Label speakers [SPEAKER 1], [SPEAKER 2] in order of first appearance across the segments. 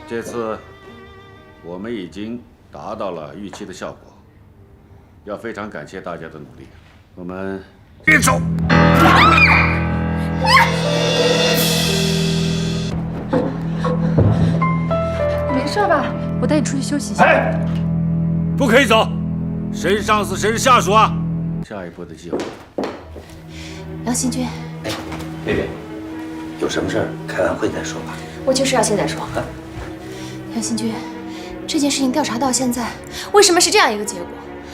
[SPEAKER 1] 这次我们已经达到了预期的效果，要非常感谢大家的努力。我们联手。
[SPEAKER 2] 你没事吧？我带你出去休息一下。
[SPEAKER 1] 哎，不可以走，谁是上司谁是下属啊？下一步的计划。
[SPEAKER 3] 杨新军，
[SPEAKER 4] 哎，贝贝，有什么事儿开完会再说吧。
[SPEAKER 3] 我就是要现在说。杨新军，这件事情调查到现在，为什么是这样一个结果？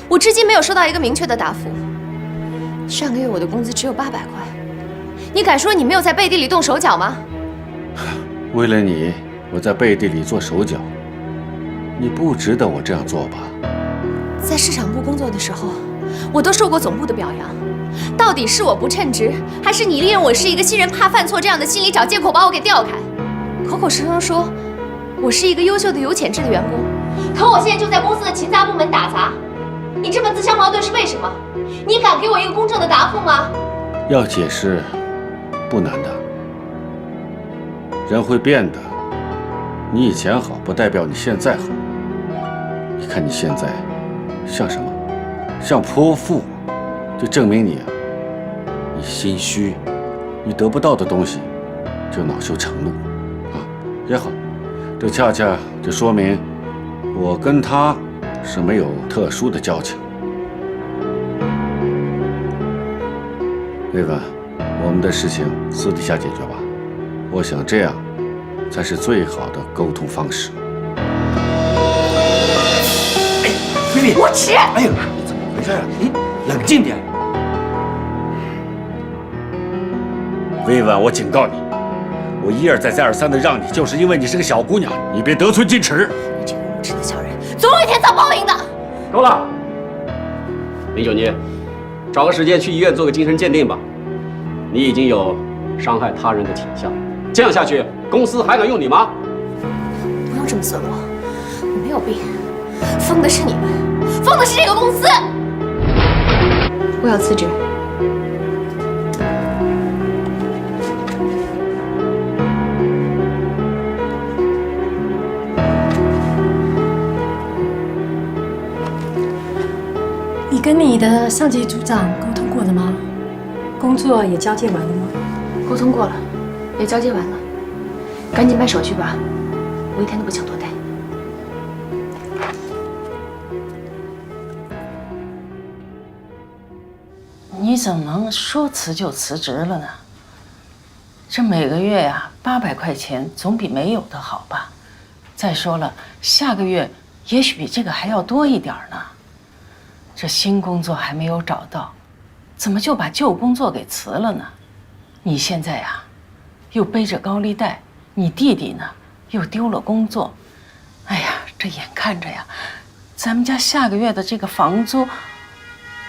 [SPEAKER 3] 我至今没有收到一个明确的答复。上个月我的工资只有800块，你敢说你没有在背地里动手脚吗？
[SPEAKER 1] 为了你，我在背地里做手脚，你不值得我这样做吧？
[SPEAKER 3] 在市场部工作的时候，我都受过总部的表扬。到底是我不称职，还是你利用我是一个新人怕犯错这样的心理找借口把我给调开？口口声声说我是一个优秀的有潜质的员工，可我现在就在公司的勤杂部门打杂，你这么自相矛盾是为什么？你敢给我一个公正的答复吗？
[SPEAKER 1] 要解释不难的，人会变的。你以前好不代表你现在好。你看你现在像什么？像泼妇，就证明你心虚，你得不到的东西就恼羞成怒啊，也好，这恰恰就说明我跟他是没有特殊的交情。薇薇，我们的事情私底下解决吧，我想这样才是最好的沟通方式。
[SPEAKER 4] 哎，薇薇，
[SPEAKER 3] 无耻！
[SPEAKER 4] 哎呦，你怎么回事啊？冷静点。
[SPEAKER 1] 薇薇，我警告你，我一而再再而三的让你，就是因为你是个小姑娘，你别得寸进尺。
[SPEAKER 3] 你这个无耻的小人，总有一天遭报应的。
[SPEAKER 5] 够了，林九妮，找个时间去医院做个精神鉴定吧。你已经有伤害他人的倾向，这样下去，公司还敢用你吗？
[SPEAKER 3] 不用这么损我，我没有病，疯的是你们，疯的是这个公司。我要辞职。
[SPEAKER 2] 你跟你的上级组长沟通过了吗？工作也交接完了吗？
[SPEAKER 3] 沟通过了，也交接完了，赶紧办手续吧，我一天都不想多待。
[SPEAKER 6] 你怎么能说辞就辞职了呢？这每个月呀，800块钱总比没有的好吧？再说了，下个月也许比这个还要多一点呢。这新工作还没有找到，怎么就把旧工作给辞了呢？你现在呀，又背着高利贷，你弟弟呢又丢了工作，哎呀，这眼看着呀，咱们家下个月的这个房租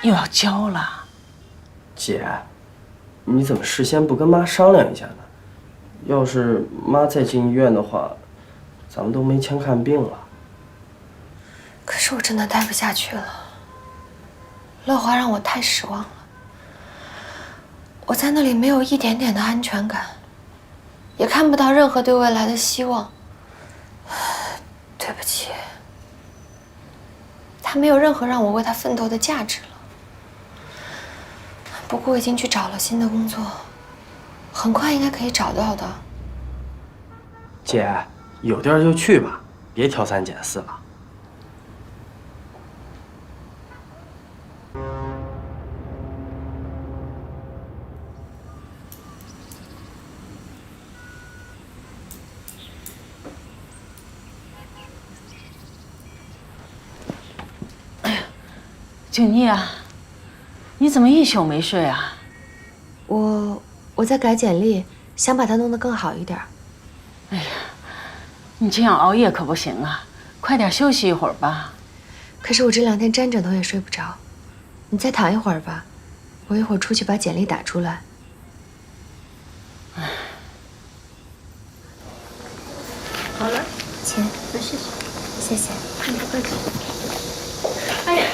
[SPEAKER 6] 又要交了。
[SPEAKER 7] 姐，你怎么事先不跟妈商量一下呢？要是妈再进医院的话，咱们都没钱看病了。
[SPEAKER 3] 可是我真的待不下去了，乐华让我太失望了。我在那里没有一点点的安全感，也看不到任何对未来的希望。对不起，他没有任何让我为他奋斗的价值了。不过我已经去找了新的工作，很快应该可以找到的。
[SPEAKER 7] 姐，有地儿就去吧，别挑三拣四了。
[SPEAKER 6] 九妮啊，你怎么一宿没睡啊？
[SPEAKER 3] 我在改简历，想把它弄得更好一点。
[SPEAKER 6] 哎呀，你这样熬夜可不行啊，快点休息一会儿吧。
[SPEAKER 3] 可是我这2天沾枕头也睡不着，你再躺一会儿吧，我一会儿出去把简历打出来。
[SPEAKER 2] 好了，
[SPEAKER 3] 钱，
[SPEAKER 2] 那谢谢，
[SPEAKER 3] 谢谢。
[SPEAKER 2] 不客气。
[SPEAKER 6] 哎呀，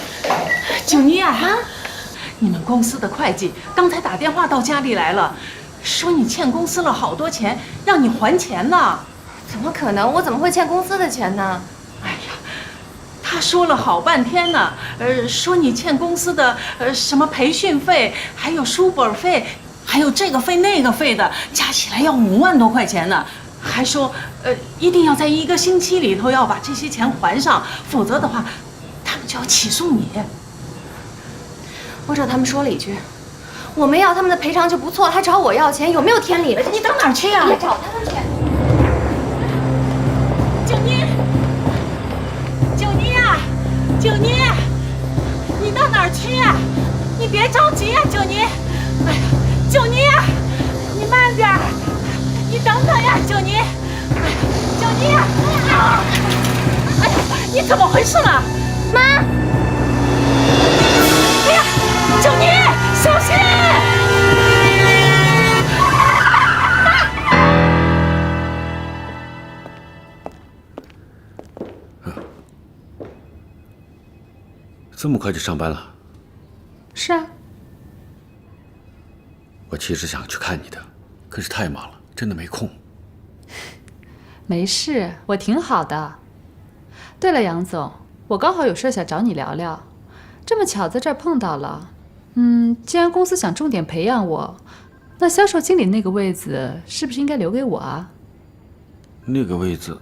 [SPEAKER 6] 九妮啊，你们公司的会计刚才打电话到家里来了，说你欠公司了好多钱，让你还钱呢。
[SPEAKER 3] 怎么可能？我怎么会欠公司的钱呢？
[SPEAKER 6] 哎呀，他说了好半天呢，说你欠公司的什么培训费，还有书本费，还有这个费那个费的，加起来要5万多块钱呢。还说一定要在1个星期里头要把这些钱还上，否则的话，他们就要起诉你。
[SPEAKER 3] 我找他们说了一句，我没要他们的赔偿就不错，还找我要钱，有没有天理？
[SPEAKER 6] 你到哪儿去啊？
[SPEAKER 3] 别找他们去。
[SPEAKER 6] 九妮，九妮啊，九妮，你到哪儿去啊？你别着急啊，九妮。哎呀，九妮啊，你慢点儿，你等等呀，九妮。哎呀，九妮啊！哎呀，你怎么回事了？
[SPEAKER 3] 妈！
[SPEAKER 6] 哎呀，九妮，小心！
[SPEAKER 1] 这么快就上班了？
[SPEAKER 8] 是啊。
[SPEAKER 1] 我其实想去看你的，可是太忙了，真的没空。
[SPEAKER 8] 没事，我挺好的。对了，杨总，我刚好有事想找你聊聊，这么巧在这儿碰到了。既然公司想重点培养我，那销售经理那个位子是不是应该留给我啊？
[SPEAKER 1] 那个位子，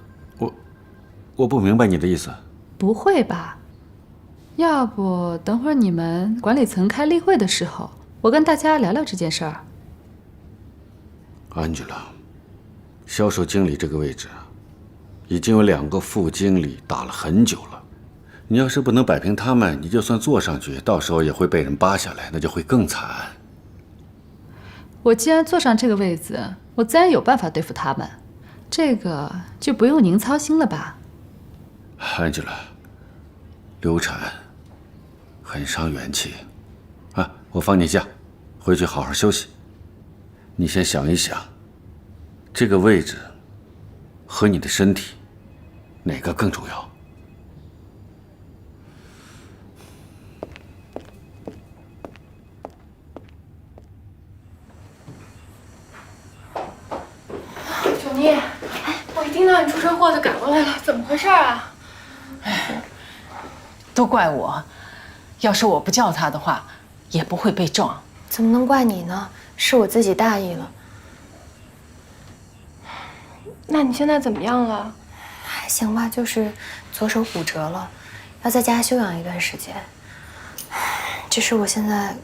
[SPEAKER 1] 我不明白你的意思。
[SPEAKER 8] 不会吧？要不等会儿你们管理层开例会的时候，我跟大家聊聊这件事儿。
[SPEAKER 1] Angela， 销售经理这个位置，已经有2个副经理打了很久了。你要是不能摆平他们，你就算坐上去，到时候也会被人扒下来，那就会更惨。
[SPEAKER 8] 我既然坐上这个位子，我自然有办法对付他们，这个就不用您操心了吧。
[SPEAKER 1] Angela， 流产很伤元气，啊，我放你假，回去好好休息。你先想一想，这个位置和你的身体哪个更重要？
[SPEAKER 9] 九妮，我一听到你出车祸就赶过来了，怎么回事啊？
[SPEAKER 6] 都怪我，要是我不叫他的话，也不会被撞。
[SPEAKER 3] 怎么能怪你呢？是我自己大意了。
[SPEAKER 9] 那你现在怎么样了？
[SPEAKER 3] 还行吧，就是左手骨折了，要在家休养一段时间。只是我现在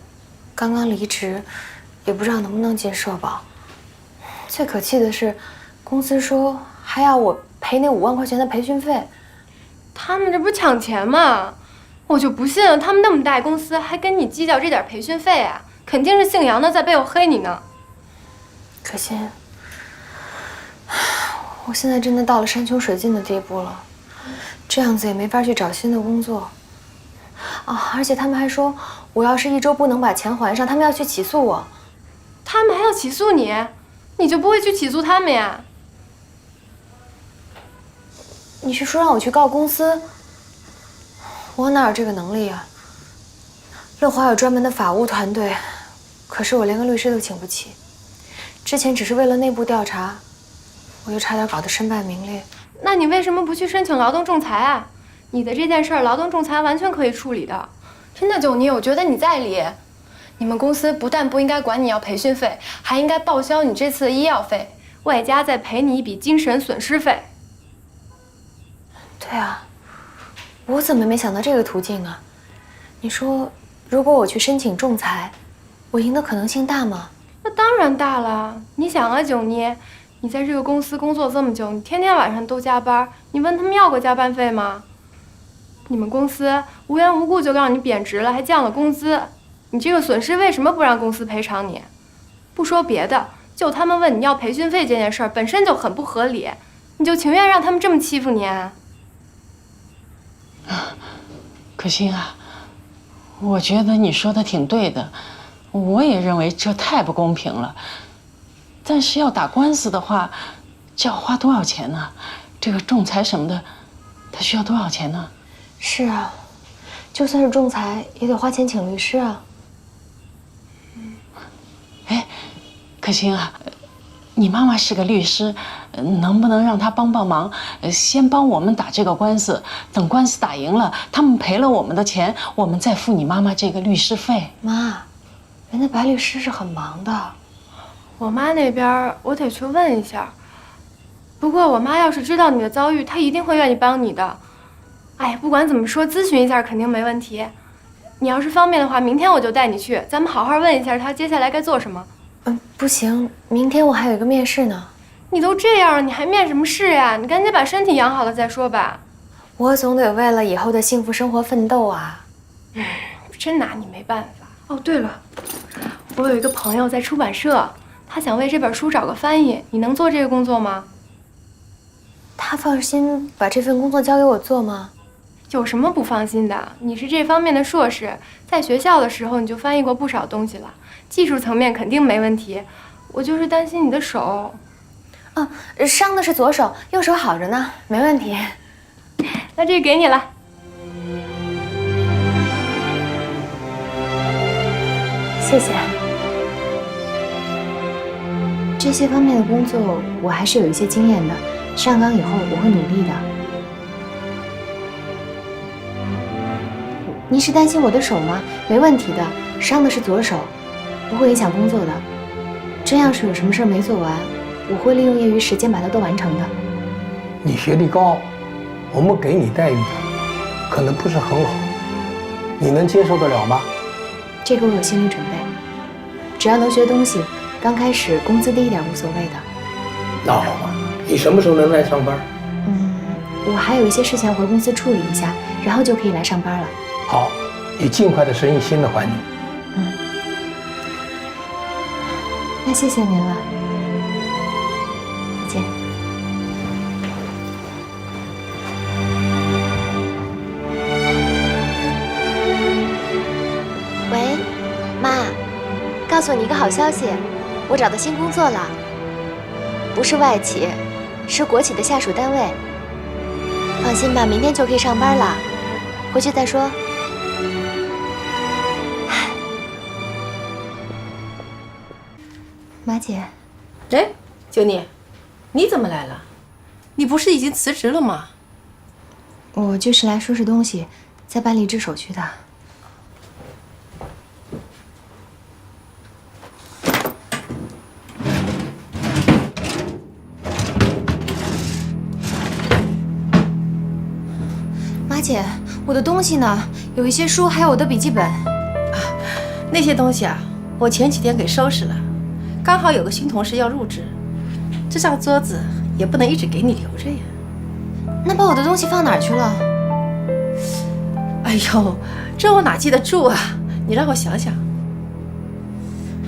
[SPEAKER 3] 刚刚离职，也不知道能不能进社保。最可气的是，公司说还要我赔那5万块钱的培训费。
[SPEAKER 9] 他们这不是抢钱吗？我就不信了，他们那么大公司还跟你计较这点培训费啊！肯定是姓杨的在背后黑你呢。
[SPEAKER 3] 可心，我现在真的到了山穷水尽的地步了，这样子也没法去找新的工作。而且他们还说，我要是1周不能把钱还上，他们要去起诉我。
[SPEAKER 9] 他们还要起诉你，你就不会去起诉他们呀？
[SPEAKER 3] 你是说让我去告公司？我哪有这个能力啊？乐华有专门的法务团队，可是我连个律师都请不起。之前只是为了内部调查，我就差点搞得身败名裂。
[SPEAKER 9] 那你为什么不去申请劳动仲裁啊？你的这件事儿，劳动仲裁完全可以处理的。真的，九妮，我觉得你在理。你们公司不但不应该管你要培训费，还应该报销你这次的医药费，外加再赔你一笔精神损失费。
[SPEAKER 3] 对啊，我怎么没想到这个途径啊？你说，如果我去申请仲裁，我赢的可能性大吗？
[SPEAKER 9] 那当然大了。你想啊，九妮，你在这个公司工作这么久，你天天晚上都加班，你问他们要过加班费吗？你们公司无缘无故就让你贬职了，还降了工资，你这个损失为什么不让公司赔偿你？不说别的，就他们问你要培训费这件事儿本身就很不合理，你就情愿让他们这么欺负你啊？
[SPEAKER 6] 可心啊，我觉得你说的挺对的，我也认为这太不公平了。但是要打官司的话，这要花多少钱呢？这个仲裁什么的，它需要多少钱呢？
[SPEAKER 3] 是啊，就算是仲裁，也得花钱请律师啊。
[SPEAKER 6] 哎，可心啊，你妈妈是个律师，能不能让她帮帮忙，先帮我们打这个官司，等官司打赢了，他们赔了我们的钱，我们再付你妈妈这个律师费。
[SPEAKER 3] 妈，人家白律师是很忙的。
[SPEAKER 9] 我妈那边我得去问一下。不过我妈要是知道你的遭遇，她一定会愿意帮你的。哎，不管怎么说，咨询一下肯定没问题。你要是方便的话，明天我就带你去，咱们好好问一下她接下来该做什么。
[SPEAKER 3] 不行，明天我还有一个面试呢。
[SPEAKER 9] 你都这样了，你还面什么试呀？你赶紧把身体养好了再说吧。
[SPEAKER 3] 我总得为了以后的幸福生活奋斗啊。
[SPEAKER 9] 真拿你没办法。哦，对了，我有一个朋友在出版社，他想为这本书找个翻译，你能做这个工作吗？
[SPEAKER 3] 他放心把这份工作交给我做吗？
[SPEAKER 9] 有什么不放心的？你是这方面的硕士，在学校的时候你就翻译过不少东西了，技术层面肯定没问题。我就是担心你的手。
[SPEAKER 3] 伤的是左手，右手好着呢，没问题。
[SPEAKER 9] 那这个给你了。
[SPEAKER 3] 谢谢。这些方面的工作我还是有一些经验的，上岗以后我会努力的。您是担心我的手吗？没问题的，伤的是左手，不会影响工作的。真要是有什么事儿没做完，我会利用业余时间把它都完成的。
[SPEAKER 10] 你学历高，我们给你待遇的可能不是很好，你能接受得了吗？
[SPEAKER 3] 这个我有心理准备，只要能学东西，刚开始工资低一点无所谓的。
[SPEAKER 10] 那好吧，你什么时候能来上班？
[SPEAKER 3] 我还有一些事情要回公司处理一下，然后就可以来上班了。
[SPEAKER 10] 好，你尽快的适应新的环境。
[SPEAKER 3] 那谢谢您了，再见。喂，妈，告诉你一个好消息，我找到新工作了，不是外企，是国企的下属单位。放心吧，明天就可以上班了，回去再说。马姐，
[SPEAKER 11] 哎，九妮，你怎么来了？你不是已经辞职了吗？
[SPEAKER 3] 我就是来收拾东西，再办离职手续的。马姐，我的东西呢？有一些书，还有我的笔记本。
[SPEAKER 11] 那些东西啊，我前几天给收拾了。刚好有个新同事要入职，这张桌子也不能一直给你留着呀。
[SPEAKER 3] 那把我的东西放哪儿去了？
[SPEAKER 11] 哎呦，这我哪记得住啊？你让我想想。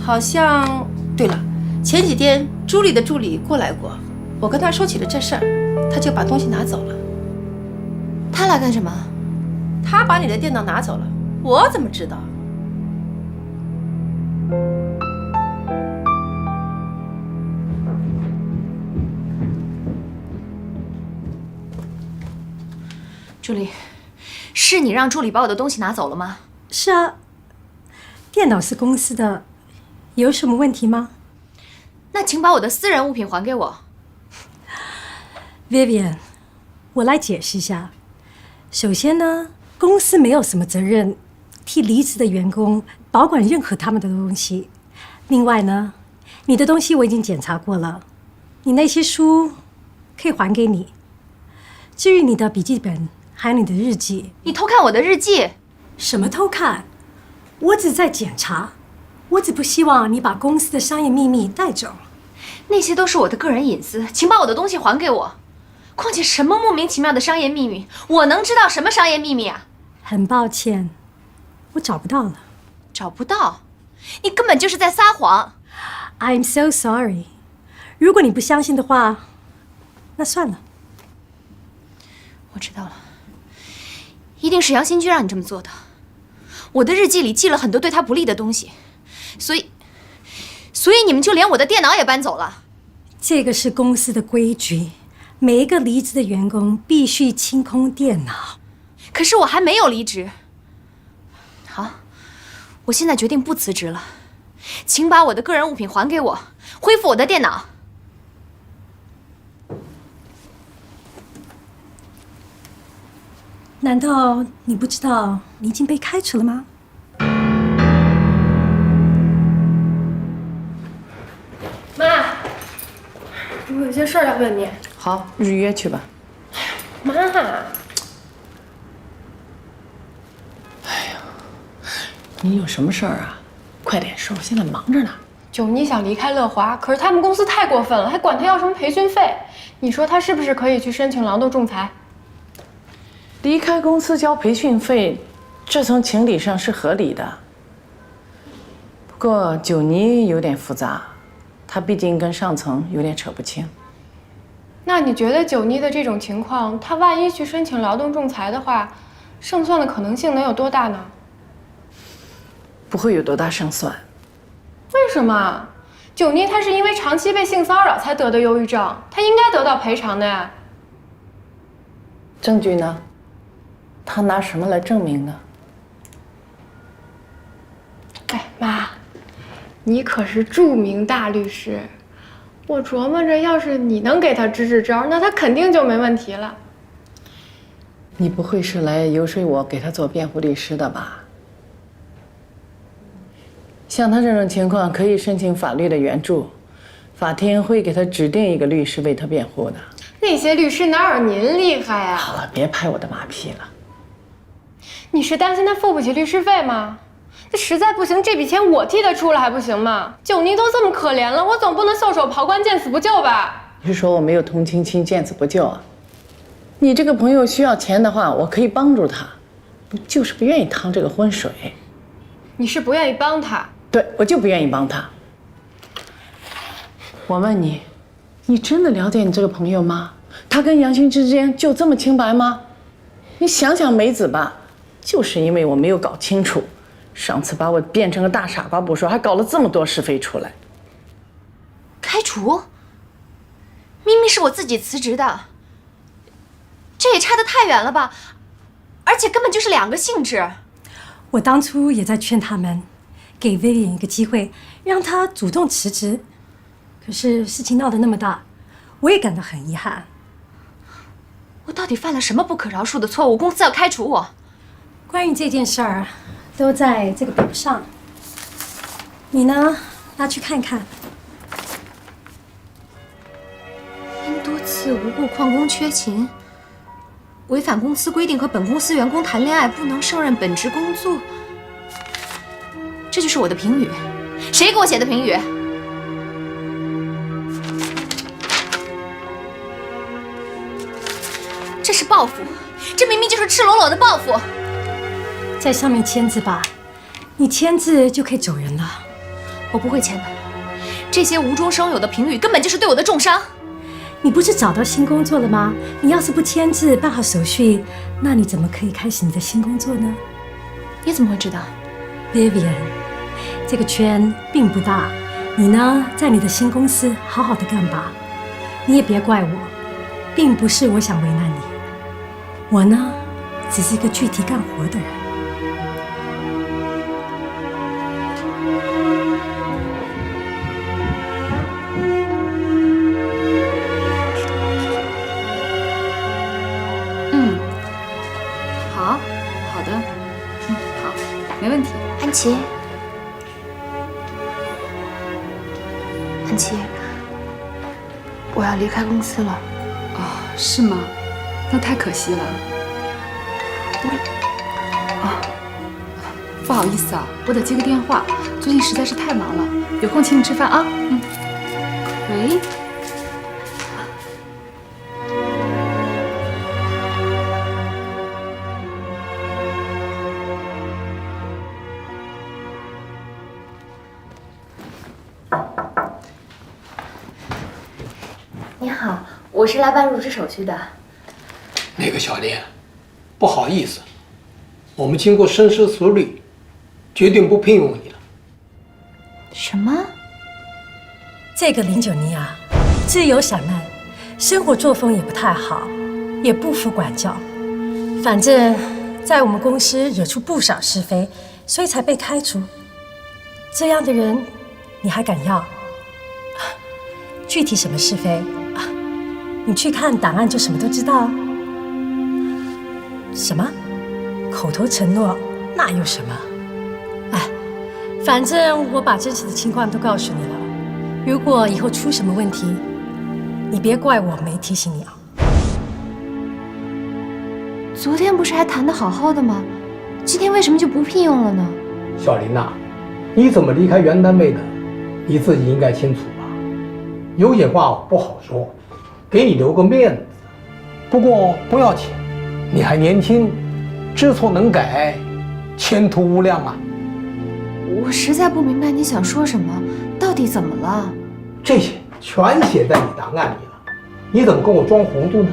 [SPEAKER 11] 好像，对了，前几天朱莉的助理过来过，我跟她说起了这事儿，她就把东西拿走了。
[SPEAKER 3] 她来干什么？
[SPEAKER 11] 她把你的电脑拿走了，我怎么知道？
[SPEAKER 3] 助理，是你让助理把我的东西拿走了吗？
[SPEAKER 2] 是啊，电脑是公司的，有什么问题吗？
[SPEAKER 3] 那请把我的私人物品还给我。
[SPEAKER 2] Vivian， 我来解释一下。首先呢，公司没有什么责任替离职的员工保管任何他们的东西。另外呢，你的东西我已经检查过了，你那些书可以还给你。至于你的笔记本还有你的日记，
[SPEAKER 3] 你偷看我的日记？
[SPEAKER 2] 什么偷看？我只在检查，我只不希望你把公司的商业秘密带走。
[SPEAKER 3] 那些都是我的个人隐私，请把我的东西还给我。况且什么莫名其妙的商业秘密，我能知道什么商业秘密啊？
[SPEAKER 2] 很抱歉，我找不到了。
[SPEAKER 3] 找不到？你根本就是在撒谎。
[SPEAKER 2] I'm so sorry。如果你不相信的话，那算了。
[SPEAKER 3] 我知道了，一定是杨新居让你这么做的。我的日记里记了很多对他不利的东西，所以你们就连我的电脑也搬走了。
[SPEAKER 2] 这个是公司的规矩，每一个离职的员工必须清空电脑。
[SPEAKER 3] 可是我还没有离职。好，我现在决定不辞职了，请把我的个人物品还给我，恢复我的电脑。
[SPEAKER 2] 难道你不知道你已经被开除了吗？
[SPEAKER 9] 妈，我有些事儿要问你。
[SPEAKER 6] 好，日约去吧。
[SPEAKER 9] 妈，
[SPEAKER 6] 你有什么事儿啊？快点说，我现在忙着呢。
[SPEAKER 9] 九妮想离开乐华，可是他们公司太过分了，还管他要什么培训费。你说他是不是可以去申请劳动仲裁？
[SPEAKER 6] 离开公司交培训费，这从情理上是合理的。不过九妮有点复杂，她毕竟跟上层有点扯不清。
[SPEAKER 9] 那你觉得九妮的这种情况，她万一去申请劳动仲裁的话，胜算的可能性能有多大呢？
[SPEAKER 6] 不会有多大胜算。
[SPEAKER 9] 为什么？九妮她是因为长期被性骚扰才得的忧郁症，她应该得到赔偿的呀。
[SPEAKER 6] 证据呢？她拿什么来证明呢？
[SPEAKER 9] 哎，妈，你可是著名大律师，我琢磨着，要是你能给她支支招，那她肯定就没问题了。
[SPEAKER 6] 你不会是来游说我给她做辩护律师的吧？像她这种情况，可以申请法律的援助，法庭会给她指定一个律师为她辩护的。
[SPEAKER 9] 那些律师哪有您厉害呀？
[SPEAKER 6] 好了，别拍我的马屁了。
[SPEAKER 9] 你是担心他付不起律师费吗？那实在不行，这笔钱我替他出了还不行吗？九妮都这么可怜了，我总不能袖手旁观，见死不救吧？
[SPEAKER 6] 你是说我没有同情心，见死不救啊？你这个朋友需要钱的话，我可以帮助他，你就是不愿意趟这个浑水。
[SPEAKER 9] 你是不愿意帮他？
[SPEAKER 6] 对，我就不愿意帮他。我问你，你真的了解你这个朋友吗？他跟杨欣之间就这么清白吗？你想想梅子吧，就是因为我没有搞清楚，上次把我变成个大傻瓜不说，还搞了这么多是非出来。
[SPEAKER 3] 开除？明明是我自己辞职的，这也差得太远了吧？而且根本就是两个性质。
[SPEAKER 2] 我当初也在劝他们，给Vivian一个机会，让他主动辞职。可是事情闹得那么大，我也感到很遗憾。
[SPEAKER 3] 我到底犯了什么不可饶恕的错误？公司要开除我？
[SPEAKER 2] 关于这件事儿，都在这个表上。你呢，拿去看看。
[SPEAKER 3] 因多次无故旷工缺勤，违反公司规定和本公司员工谈恋爱，不能胜任本职工作。这就是我的评语。谁给我写的评语？这是报复，这明明就是赤裸裸的报复。
[SPEAKER 2] 在上面签字吧，你签字就可以走人了。
[SPEAKER 3] 我不会签的，这些无中生有的评语根本就是对我的重伤。
[SPEAKER 2] 你不是找到新工作了吗？你要是不签字办好手续，那你怎么可以开始你的新工作呢？
[SPEAKER 3] 你怎么会知道
[SPEAKER 2] ？Vivian， 这个圈并不大，你呢，在你的新公司好好的干吧。你也别怪我，并不是我想为难你，我呢，只是一个具体干活的人。
[SPEAKER 8] 好的，好，没问题。
[SPEAKER 3] 安琪，安琪，我要离开公司了。
[SPEAKER 8] 哦，是吗？那太可惜了。不好意思啊，我得接个电话，最近实在是太忙了，有空请你吃饭啊。喂。
[SPEAKER 3] 你好，我是来办入职手续的。
[SPEAKER 10] 那个小莲，不好意思，我们经过深思熟虑，决定不聘用你了。
[SPEAKER 3] 什么？
[SPEAKER 2] 这个林九妮啊，自由散漫，生活作风也不太好，也不服管教。反正，在我们公司惹出不少是非，所以才被开除。这样的人，你还敢要？具体什么是非啊？你去看档案就什么都知道。什么？口头承诺那有什么？哎，反正我把真实的情况都告诉你了。如果以后出什么问题，你别怪我没提醒你啊。
[SPEAKER 3] 昨天不是还谈得好好的吗？今天为什么就不聘用了呢？
[SPEAKER 10] 小林呐，你怎么离开原单位的，你自己应该清楚吧。有些话不好说，给你留个面子。不过不要紧，你还年轻，知错能改，前途无量啊。
[SPEAKER 3] 我实在不明白你想说什么，到底怎么了？
[SPEAKER 10] 这些全写在你档案里了，你怎么跟我装糊涂呢？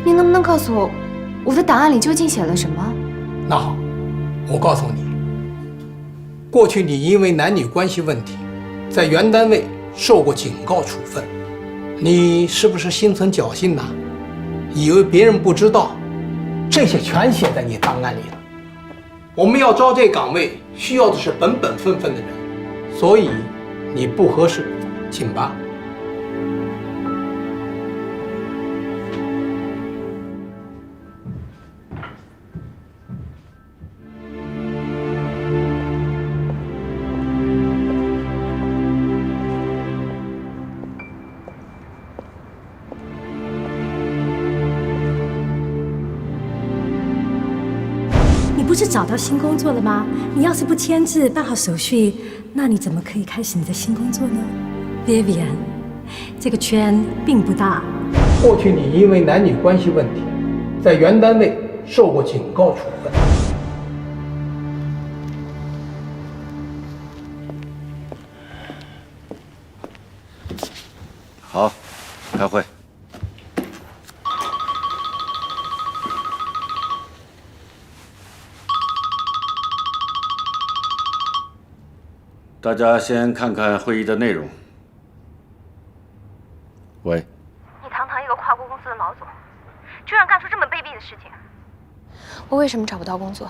[SPEAKER 3] 你能不能告诉我，我的档案里究竟写了什么？
[SPEAKER 10] 那好，我告诉你，过去你因为男女关系问题，在原单位受过警告处分，你是不是心存侥幸呐？以为别人不知道？这些全写在你档案里了。我们要招这岗位，需要的是本本分分的人，所以你不合适，请吧。
[SPEAKER 2] 不是找到新工作了吗？你要是不签字办好手续，那你怎么可以开始你的新工作呢 ？Vivian， 这个圈并不大。
[SPEAKER 10] 过去你因为男女关系问题，在原单位受过警告处分。
[SPEAKER 1] 好，开会。大家先看看会议的内容。喂，
[SPEAKER 12] 你堂堂一个跨国公司的老总，居然干出这么卑鄙的事情！
[SPEAKER 3] 我为什么找不到工作？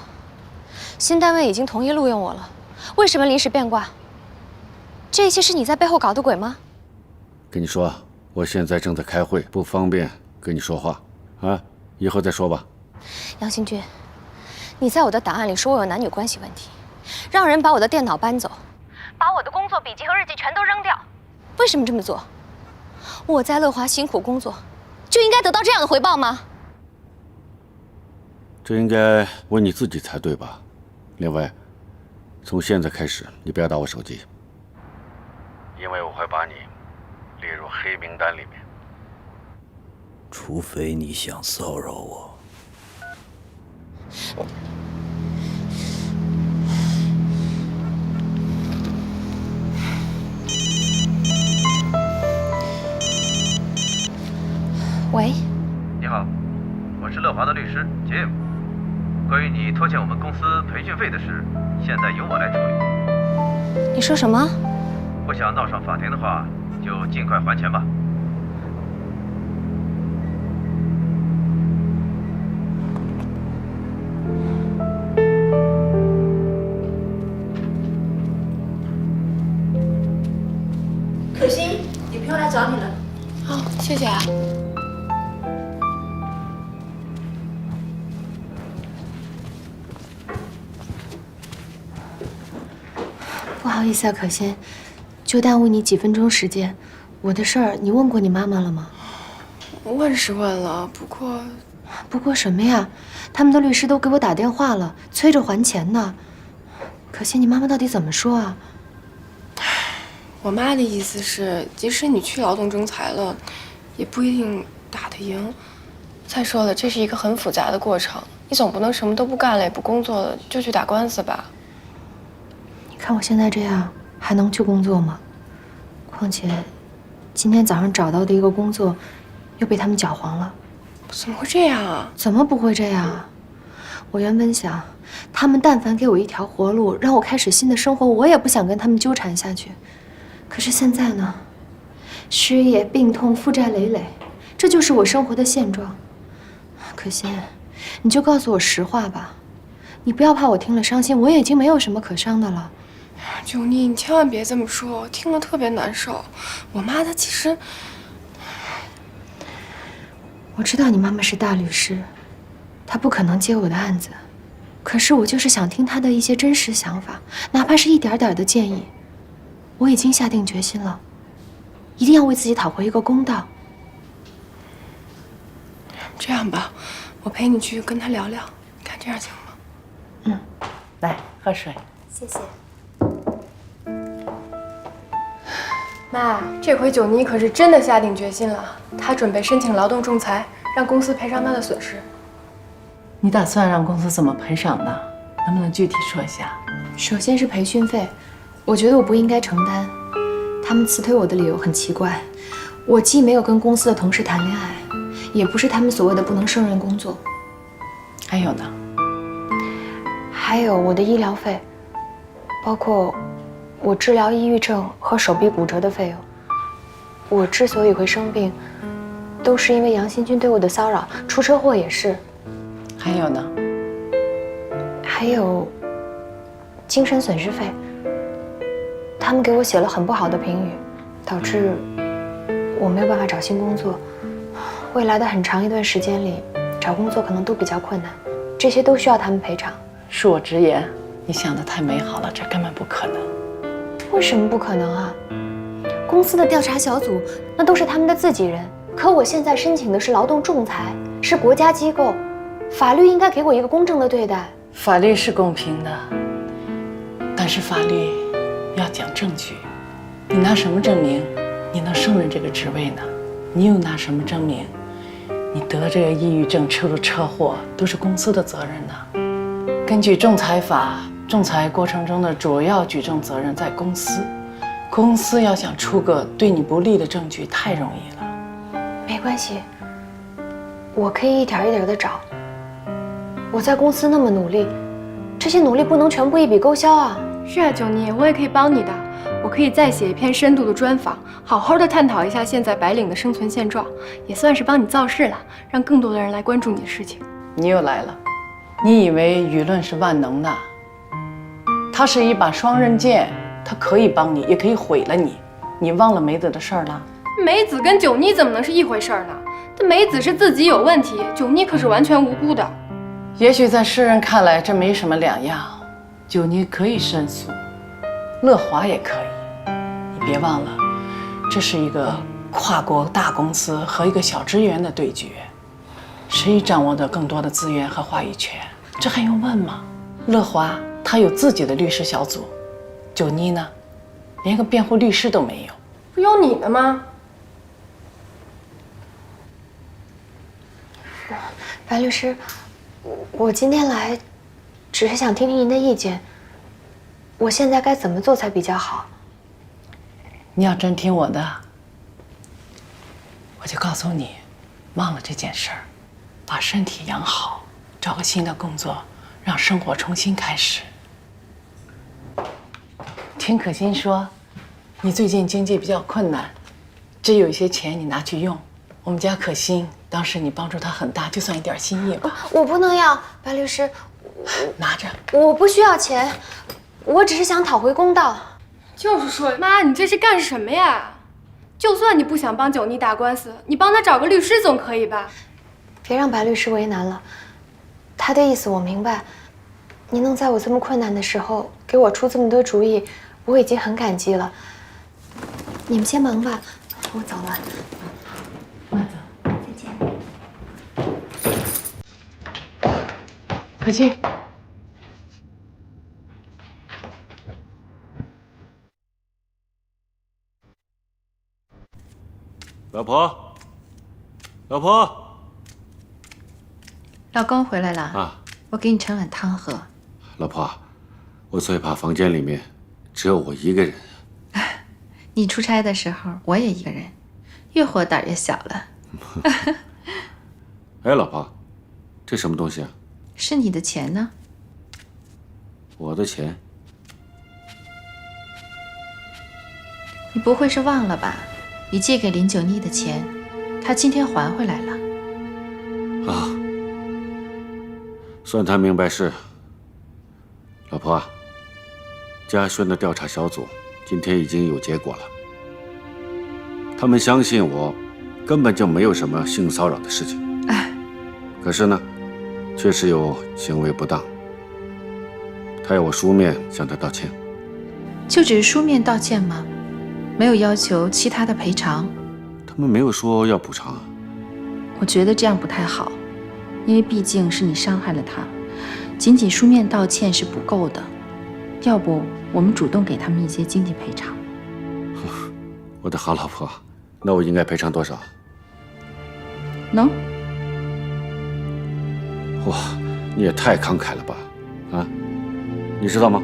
[SPEAKER 3] 新单位已经同意录用我了，为什么临时变卦？这一切是你在背后搞的鬼吗？
[SPEAKER 1] 跟你说，我现在正在开会，不方便跟你说话啊，以后再说吧。
[SPEAKER 3] 杨新军，你在我的档案里说我有男女关系问题，让人把我的电脑搬走。
[SPEAKER 12] 把我的工作笔记和日记全都扔掉，
[SPEAKER 3] 为什么这么做？我在乐华辛苦工作，就应该得到这样的回报吗？
[SPEAKER 1] 这应该问你自己才对吧？另外，从现在开始，你不要打我手机，因为我会把你列入黑名单里面。
[SPEAKER 4] 除非你想骚扰我。
[SPEAKER 3] 喂，
[SPEAKER 13] 你好，我是乐华的律师Jim。关于你拖欠我们公司培训费的事，现在由我来处理。
[SPEAKER 3] 你说什么？
[SPEAKER 13] 不想闹上法庭的话，就尽快还钱吧。
[SPEAKER 11] 可心，你朋友来找你了。
[SPEAKER 3] 好，谢谢啊。不好意思啊，可心，就耽误你几分钟时间。我的事儿你问过你妈妈了吗？
[SPEAKER 9] 问是问了，
[SPEAKER 3] 不过什么呀？他们的律师都给我打电话了，催着还钱呢。可心，你妈妈到底怎么说啊？
[SPEAKER 9] 我妈的意思是，即使你去劳动仲裁了，也不一定打得赢。再说了，这是一个很复杂的过程，你总不能什么都不干了，也不工作了，就去打官司吧？
[SPEAKER 3] 你看我现在这样，还能去工作吗？况且，今天早上找到的一个工作，又被他们搅黄了。
[SPEAKER 9] 怎么会这样啊？
[SPEAKER 3] 怎么不会这样啊？我原本想，他们但凡给我一条活路，让我开始新的生活，我也不想跟他们纠缠下去。可是现在呢，失业、病痛、负债累累，这就是我生活的现状。可心，你就告诉我实话吧，你不要怕我听了伤心，我也已经没有什么可伤的了。
[SPEAKER 9] 九妮，你千万别这么说，我听了特别难受。我妈她其实……
[SPEAKER 3] 我知道你妈妈是大律师，她不可能接我的案子，可是我就是想听她的一些真实想法，哪怕是一点点的建议。我已经下定决心了，一定要为自己讨回一个公道。
[SPEAKER 9] 这样吧，我陪你去跟她聊聊，你看这样行吗？
[SPEAKER 6] 来喝水。
[SPEAKER 3] 谢谢。
[SPEAKER 9] 妈，这回九妮可是真的下定决心了，她准备申请劳动仲裁，让公司赔偿她的损失。
[SPEAKER 6] 你打算让公司怎么赔偿呢？能不能具体说一下？
[SPEAKER 3] 首先是培训费，我觉得我不应该承担。他们辞退我的理由很奇怪，我既没有跟公司的同事谈恋爱，也不是他们所谓的不能胜任工作。
[SPEAKER 6] 还有呢？
[SPEAKER 3] 还有我的医疗费，包括我治疗抑郁症和手臂骨折的费用。我之所以会生病，都是因为杨新军对我的骚扰，出车祸也是。
[SPEAKER 6] 还有呢？
[SPEAKER 3] 还有精神损失费，他们给我写了很不好的评语，导致我没有办法找新工作。未来的很长一段时间里，找工作可能都比较困难，这些都需要他们赔偿。
[SPEAKER 6] 恕我直言，你想的太美好了，这根本不可能。
[SPEAKER 3] 为什么不可能啊？公司的调查小组那都是他们的自己人，可我现在申请的是劳动仲裁，是国家机构，法律应该给我一个公正的对待。
[SPEAKER 6] 法律是公平的，但是法律要讲证据。你拿什么证明你能胜任这个职位呢？你又拿什么证明你得这个抑郁症、出了车祸都是公司的责任呢？根据仲裁法，仲裁过程中的主要举证责任在公司，公司要想出个对你不利的证据太容易了。
[SPEAKER 3] 没关系，我可以一点一点的找。我在公司那么努力，这些努力不能全部一笔勾销啊。
[SPEAKER 9] 是啊，九妮，我也可以帮你的。我可以再写一篇深度的专访，好好的探讨一下现在白领的生存现状，也算是帮你造势了，让更多的人来关注你的事情。
[SPEAKER 6] 你又来了，你以为舆论是万能的？它是一把双刃剑，它可以帮你，也可以毁了你。你忘了梅子的事儿了？
[SPEAKER 9] 梅子跟九妮怎么能是一回事呢？这梅子是自己有问题，九妮可是完全无辜的。
[SPEAKER 6] 也许在世人看来这没什么两样，九妮可以申诉，乐华也可以。你别忘了，这是一个跨国大公司和一个小职员的对决，谁掌握着更多的资源和话语权？这还用问吗？乐华他有自己的律师小组，九妮呢，连个辩护律师都没有。
[SPEAKER 9] 不有你的吗？
[SPEAKER 3] 白律师，我今天来，只是想听听您的意见。我现在该怎么做才比较好？
[SPEAKER 6] 你要真听我的，我就告诉你，忘了这件事儿，把身体养好，找个新的工作，让生活重新开始。听可心说，你最近经济比较困难，这有一些钱你拿去用。我们家可心当时你帮助她很大，就算一点心意吧。
[SPEAKER 3] 我不能要，白律师，
[SPEAKER 6] 拿着。
[SPEAKER 3] 我不需要钱，我只是想讨回公道。
[SPEAKER 9] 就是说，妈，你这是干什么呀？就算你不想帮九妮打官司，你帮她找个律师总可以吧？
[SPEAKER 3] 别让白律师为难了，他的意思我明白。您能在我这么困难的时候给我出这么多主意，我已经很感激了。你们先忙吧，我走了。
[SPEAKER 6] 慢走。再见。可心。
[SPEAKER 1] 老婆，老婆，
[SPEAKER 8] 老公回来了
[SPEAKER 1] 啊！
[SPEAKER 8] 我给你盛碗汤喝。
[SPEAKER 1] 老婆，我最怕房间里面只有我一个人。
[SPEAKER 8] 你出差的时候我也一个人，越活胆越小了。
[SPEAKER 1] 哎，老婆，这什么东西啊？
[SPEAKER 8] 是你的钱呢？
[SPEAKER 1] 我的钱？
[SPEAKER 8] 你不会是忘了吧？你借给林九妮的钱，她今天还回来了。
[SPEAKER 1] 啊，算他明白事。老婆啊，嘉轩的调查小组今天已经有结果了，他们相信我根本就没有什么性骚扰的事情。可是呢，确实有行为不当，他要我书面向他道歉。
[SPEAKER 3] 就只是书面道歉吗？没有要求其他的赔偿？
[SPEAKER 1] 他们没有说要补偿啊。
[SPEAKER 3] 我觉得这样不太好，因为毕竟是你伤害了他，仅仅书面道歉是不够的。要不我们主动给他们一些经济赔偿。
[SPEAKER 1] 我的好老婆，那我应该赔偿多少？
[SPEAKER 3] 能？
[SPEAKER 1] 哇，你也太慷慨了吧！啊，你知道吗？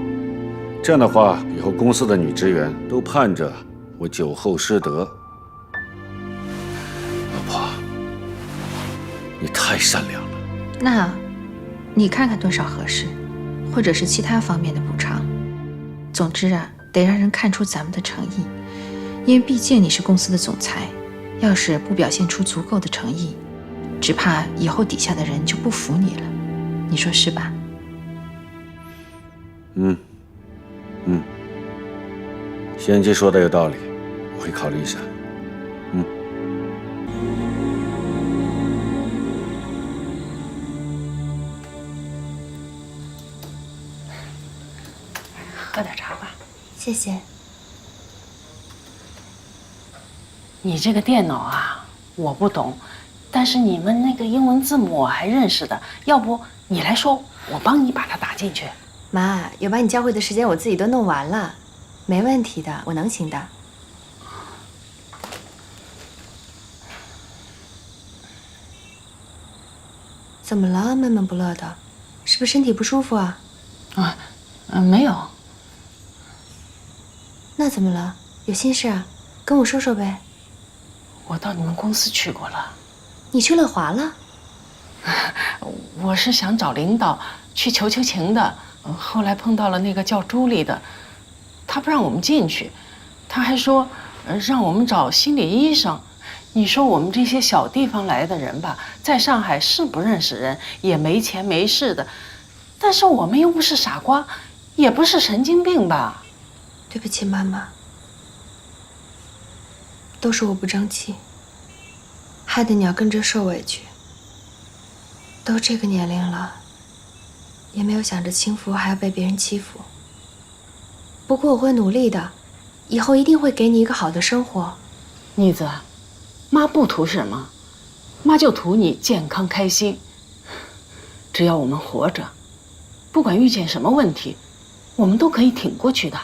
[SPEAKER 1] 这样的话，以后公司的女职员都盼着我酒后失德。老婆，你太善良了。
[SPEAKER 3] 那，你看看多少合适，或者是其他方面的补偿。总之啊，得让人看出咱们的诚意，因为毕竟你是公司的总裁，要是不表现出足够的诚意，只怕以后底下的人就不服你了。你说是吧？
[SPEAKER 1] 贤妻说的有道理，我会考虑一下。
[SPEAKER 6] 喝点茶吧。
[SPEAKER 3] 谢谢。
[SPEAKER 6] 你这个电脑啊，我不懂，但是你们那个英文字母我还认识的，要不你来说，我帮你把它打进去。
[SPEAKER 3] 妈，有把你教会的时间我自己都弄完了，没问题的，我能行的。怎么了？闷闷不乐的，是不是身体不舒服啊？
[SPEAKER 6] 没有。
[SPEAKER 3] 那怎么了？有心事啊？跟我说说呗。
[SPEAKER 6] 我到你们公司去过了。
[SPEAKER 3] 你去乐华了？
[SPEAKER 6] 我是想找领导去求求情的，后来碰到了那个叫朱莉的，他不让我们进去，他还说让我们找心理医生。你说我们这些小地方来的人吧，在上海是不认识人，也没钱没势的，但是我们又不是傻瓜，也不是神经病吧？
[SPEAKER 3] 对不起，妈妈，都是我不争气，害得你要跟着受委屈。都这个年龄了，也没有想着轻浮，还要被别人欺负。不过我会努力的，以后一定会给你一个好的生活。
[SPEAKER 6] 妮子，妈不图什么，妈就图你健康开心。只要我们活着，不管遇见什么问题，我们都可以挺过去的。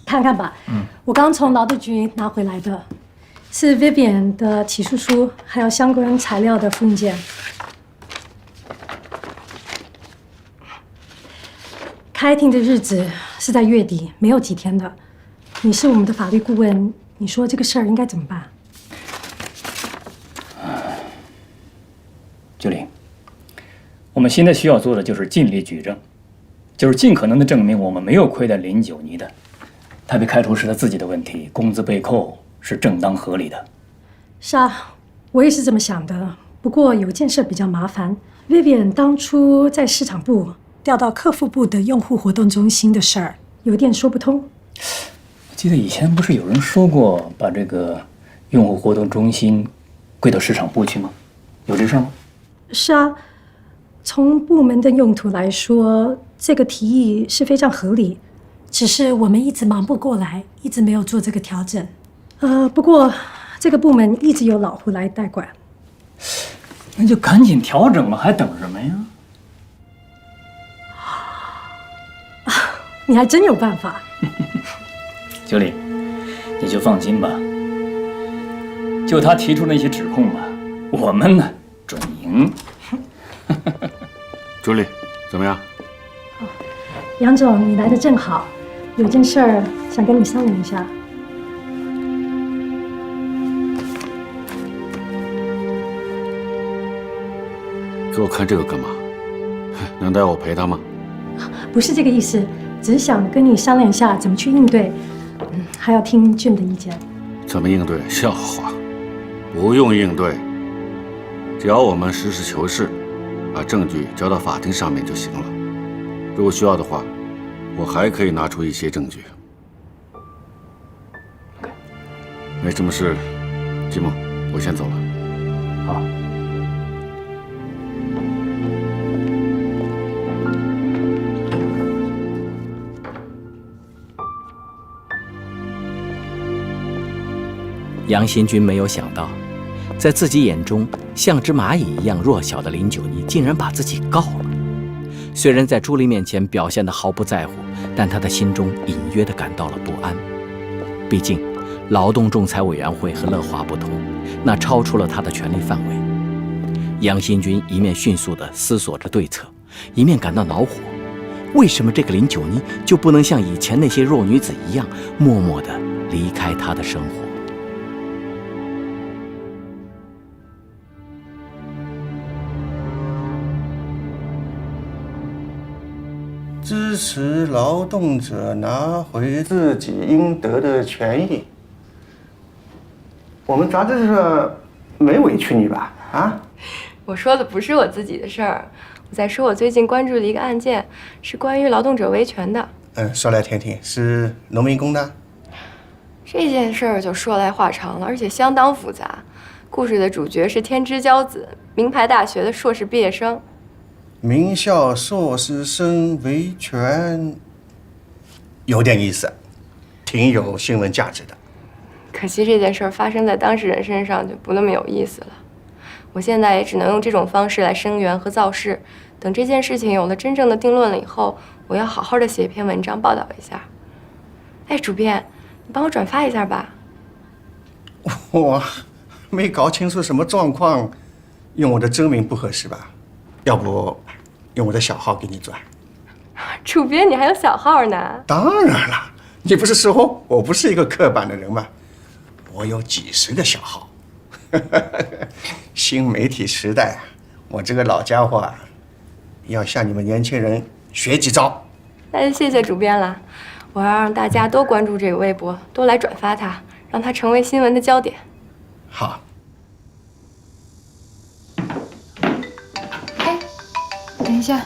[SPEAKER 2] 看看吧，我刚从劳动局拿回来的，是 Vivian 的起诉书，还有相关材料的附件。开庭的日子是在月底，没有几天的。你是我们的法律顾问，你说这个事儿应该怎么办？
[SPEAKER 14] 九龄，我们现在需要做的就是尽力举证，就是尽可能的证明我们没有亏待林九妮的。他被开除是他自己的问题，工资被扣是正当合理的。
[SPEAKER 2] 是啊，我也是这么想的。不过有件事比较麻烦 ，Vivian 当初在市场部调到客户部的用户活动中心的事儿，有点说不通。
[SPEAKER 14] 我记得以前不是有人说过把这个用户活动中心归到市场部去吗？有这事吗？
[SPEAKER 2] 是啊，从部门的用途来说，这个提议是非常合理。只是我们一直忙不过来，一直没有做这个调整。不过这个部门一直由老胡来代管。
[SPEAKER 14] 那就赶紧调整嘛，还等什么呀？
[SPEAKER 2] 你还真有办法。
[SPEAKER 14] 九里，你就放心吧。就他提出那些指控吧，我们呢准赢。
[SPEAKER 1] 朱莉，怎么样？
[SPEAKER 2] 杨总，你来的正好，有件事儿想跟你商量一下。
[SPEAKER 1] 给我看这个干嘛？难道要我陪他吗？
[SPEAKER 2] 不是这个意思，只是想跟你商量一下怎么去应对，还要听俊的意见。
[SPEAKER 1] 怎么应对？笑话，不用应对，只要我们实事求是，把证据交到法庭上面就行了。如果需要的话，我还可以拿出一些证据。没什么事，季梦，我先走了。
[SPEAKER 14] 好。
[SPEAKER 15] 杨新军没有想到，在自己眼中像只蚂蚁一样弱小的林九妮，竟然把自己告了。虽然在朱莉面前表现得毫不在乎，但他的心中隐约地感到了不安。毕竟，劳动仲裁委员会和乐华不同，那超出了他的权力范围。杨新军一面迅速地思索着对策，一面感到恼火。为什么这个林九妮就不能像以前那些弱女子一样，默默地离开他的生活？
[SPEAKER 16] 支持劳动者拿回自己应得的权益。我们杂志社没委屈你吧？啊？
[SPEAKER 9] 我说的不是我自己的事儿，我在说我最近关注的一个案件，是关于劳动者维权的。
[SPEAKER 16] 说来听听，是农民工的？
[SPEAKER 9] 这件事儿就说来话长了，而且相当复杂。故事的主角是天之骄子，名牌大学的硕士毕业生。
[SPEAKER 16] 名校硕士生维权，有点意思，挺有新闻价值的。
[SPEAKER 9] 可惜这件事儿发生在当事人身上就不那么有意思了。我现在也只能用这种方式来声援和造势。等这件事情有了真正的定论了以后，我要好好的写一篇文章报道一下。哎，主编，你帮我转发一下吧。
[SPEAKER 16] 我没搞清楚什么状况，用我的真名不合适吧？要不用我的小号给你转？
[SPEAKER 9] 主编，你还有小号呢？
[SPEAKER 16] 当然了，你不是说我不是一个刻板的人吗？我有几十个小号。新媒体时代，我这个老家伙啊，要向你们年轻人学几招。
[SPEAKER 9] 那就谢谢主编了，我要让大家多关注这个微博，多来转发它，让它成为新闻的焦点。
[SPEAKER 16] 好。
[SPEAKER 8] 等一下，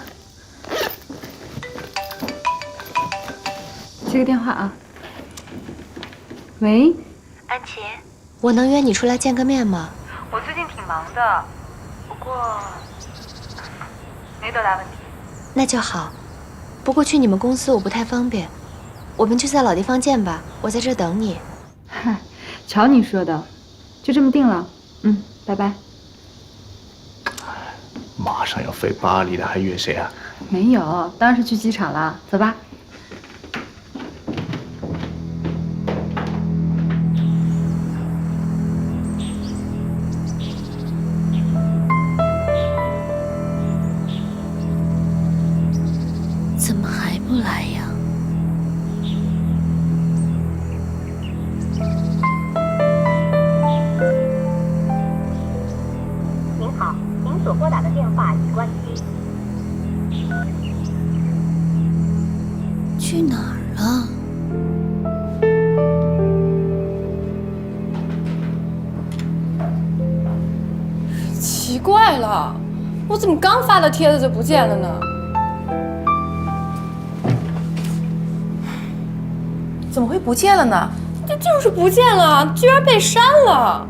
[SPEAKER 8] 接个电话啊。喂，
[SPEAKER 12] 安琪，
[SPEAKER 3] 我能约你出来见个面吗？
[SPEAKER 12] 我最近挺忙的，不过没多大问题。
[SPEAKER 3] 那就好，不过去你们公司我不太方便，我们就在老地方见吧，我在这等你。
[SPEAKER 8] 嗨，瞧你说的，就这么定了。拜拜。
[SPEAKER 17] 马上要飞巴黎了，还约谁啊？
[SPEAKER 8] 没有，当然是去机场了。走吧。
[SPEAKER 3] 怎么还不来呀？
[SPEAKER 12] 您好，您所拨打的电话已关机。
[SPEAKER 3] 去哪儿了？
[SPEAKER 9] 奇怪了，我怎么刚发的帖子就不见了呢？
[SPEAKER 11] 怎么会不见了呢？
[SPEAKER 9] 这就是不见了，居然被删了，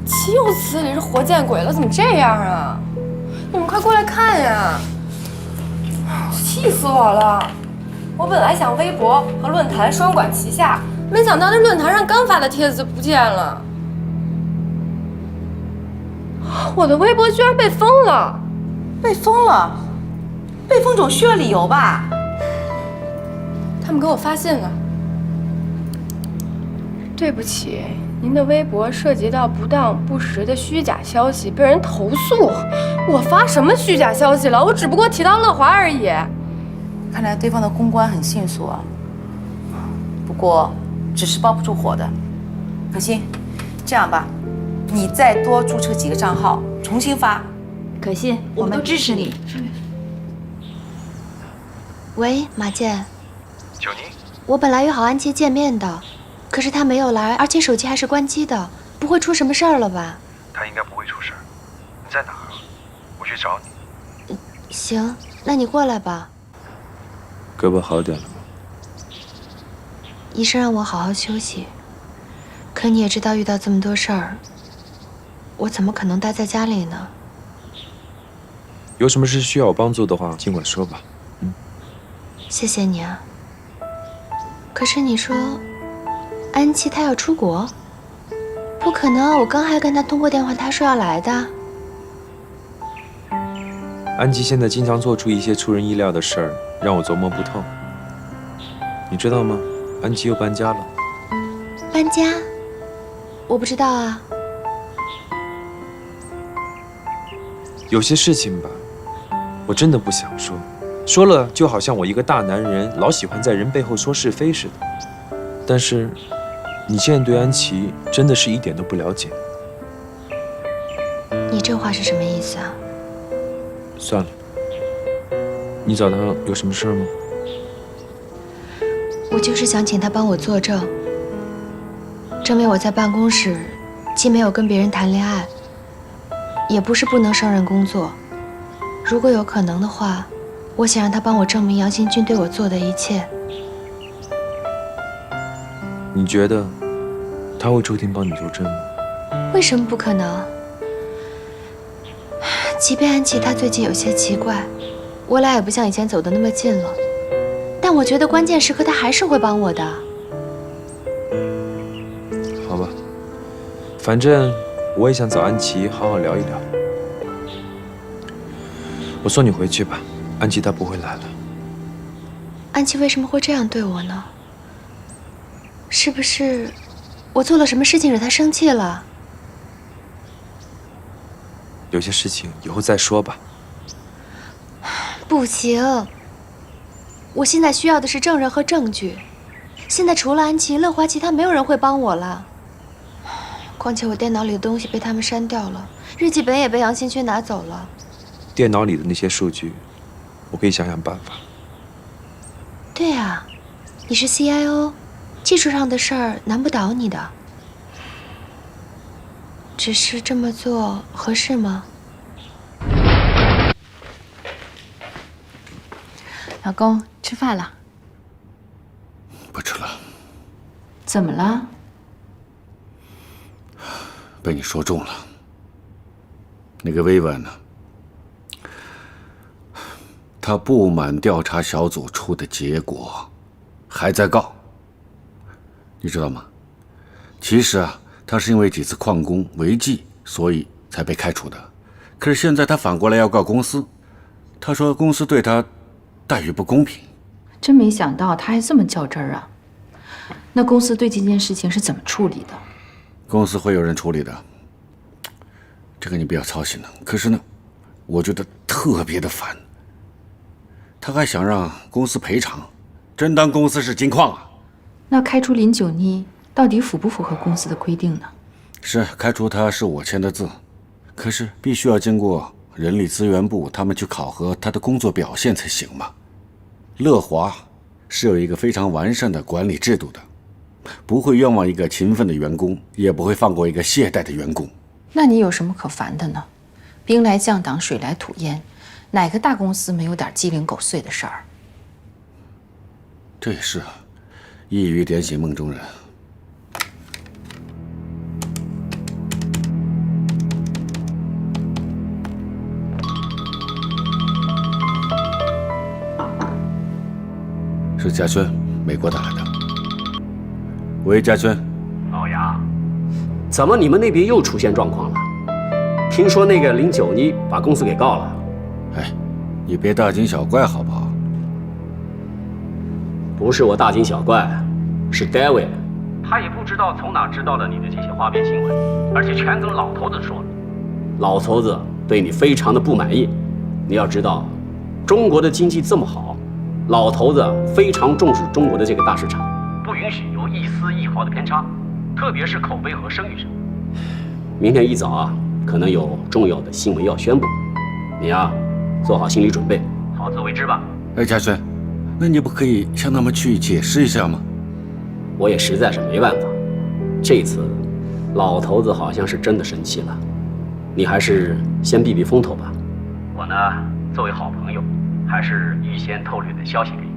[SPEAKER 9] 岂有此理！这活见鬼了，怎么这样啊？你们快过来看呀！气死我了！我本来想微博和论坛双管齐下，没想到那论坛上刚发的帖子就不见了。我的微博居然被封了！
[SPEAKER 11] 被封了？被封总需要理由吧？
[SPEAKER 9] 他们给我发信了。对不起，您的微博涉及到不当不实的虚假消息，被人投诉。我发什么虚假消息了？我只不过提到乐华而已。
[SPEAKER 11] 看来对方的公关很迅速啊。不过，纸是包不住火的。可心，这样吧，你再多注册几个账号，重新发。
[SPEAKER 3] 可心，我们都支持你。喂，马健。
[SPEAKER 13] 九妮，
[SPEAKER 3] 我本来约好安琪见面的，可是他没有来，而且手机还是关机的，不会出什么事儿了吧？
[SPEAKER 13] 他应该不会出事。你在哪儿？我去找你。
[SPEAKER 3] 行，那你过来吧。
[SPEAKER 18] 胳膊好点了吗？
[SPEAKER 3] 医生让我好好休息，可你也知道，遇到这么多事儿，
[SPEAKER 19] 我怎么可能待在家里呢？
[SPEAKER 18] 有什么事需要我帮助的话，尽管说吧。
[SPEAKER 19] 谢谢你啊。可是你说，安琪她要出国？不可能啊！我刚还跟她通过电话，她说要来的。
[SPEAKER 18] 安琪现在经常做出一些出人意料的事儿，让我琢磨不透。你知道吗？安琪又搬家了。
[SPEAKER 19] 搬家？我不知道啊。
[SPEAKER 18] 有些事情吧，我真的不想说，说了就好像我一个大男人老喜欢在人背后说是非似的。但是，你现在对安琪真的是一点都不了解。
[SPEAKER 19] 你这话是什么意思啊？
[SPEAKER 18] 算了，你找他有什么事吗？
[SPEAKER 19] 我就是想请他帮我作证，证明我在办公室既没有跟别人谈恋爱，也不是不能胜任工作。如果有可能的话，我想让他帮我证明杨新军对我做的一切。
[SPEAKER 18] 你觉得他会出庭帮你作证吗？
[SPEAKER 19] 为什么不可能？即便安琪她最近有些奇怪，我俩也不像以前走得那么近了，但我觉得关键时刻她还是会帮我的。
[SPEAKER 18] 好吧，反正我也想找安琪好好聊一聊。我送你回去吧，安琪她不会来了。
[SPEAKER 19] 安琪为什么会这样对我呢？是不是我做了什么事情惹她生气了？
[SPEAKER 18] 有些事情以后再说吧。
[SPEAKER 19] 不行，我现在需要的是证人和证据。现在除了安琪、乐华，其他没有人会帮我了。况且我电脑里的东西被他们删掉了，日记本也被杨新军拿走了。
[SPEAKER 18] 电脑里的那些数据，我可以想想办法。
[SPEAKER 19] 对呀，你是 CIO， 技术上的事儿难不倒你的。只是这么做合适吗？
[SPEAKER 8] 老公，吃饭了？
[SPEAKER 1] 不吃了。
[SPEAKER 8] 怎么了？
[SPEAKER 1] 被你说中了。那个薇婉呢？他不满调查小组出的结果，还在告。你知道吗？其实啊。他是因为几次旷工违纪，所以才被开除的。可是现在他反过来要告公司，他说公司对他待遇不公平。
[SPEAKER 8] 真没想到他还这么较真儿啊！那公司对这件事情是怎么处理的？
[SPEAKER 1] 公司会有人处理的，这个你不要操心了。可是呢，我觉得特别的烦。他还想让公司赔偿，真当公司是金矿啊！
[SPEAKER 8] 那开除林九妮到底符不符合公司的规定呢？
[SPEAKER 1] 是开除他是我签的字，可是必须要经过人力资源部他们去考核他的工作表现才行嘛。乐华是有一个非常完善的管理制度的，不会冤枉一个勤奋的员工，也不会放过一个懈怠的员工。
[SPEAKER 8] 那你有什么可烦的呢？兵来将挡，水来土掩，哪个大公司没有点鸡零狗碎的事儿？
[SPEAKER 1] 这也是啊，一语点醒梦中人。是嘉轩，美国打来的。喂，嘉轩。
[SPEAKER 5] 老杨，怎么你们那边又出现状况了？听说那个林九妮把公司给告了。
[SPEAKER 1] 哎，你别大惊小怪好不好？
[SPEAKER 5] 不是我大惊小怪，是 David， 他也不知道从哪知道了你的这些花边新闻，而且全跟老头子说了。老头子对你非常的不满意。你要知道，中国的经济这么好。老头子非常重视中国的这个大市场，不允许有一丝一毫的偏差，特别是口碑和声誉上。明天一早啊，可能有重要的新闻要宣布，你啊，做好心理准备，好自为之吧。
[SPEAKER 1] 哎，嘉轩，那你不可以向他们去解释一下吗？
[SPEAKER 5] 我也实在是没办法，这次老头子好像是真的生气了，你还是先避避风头吧。我呢，作为好朋友。还是预先透露点消息给你，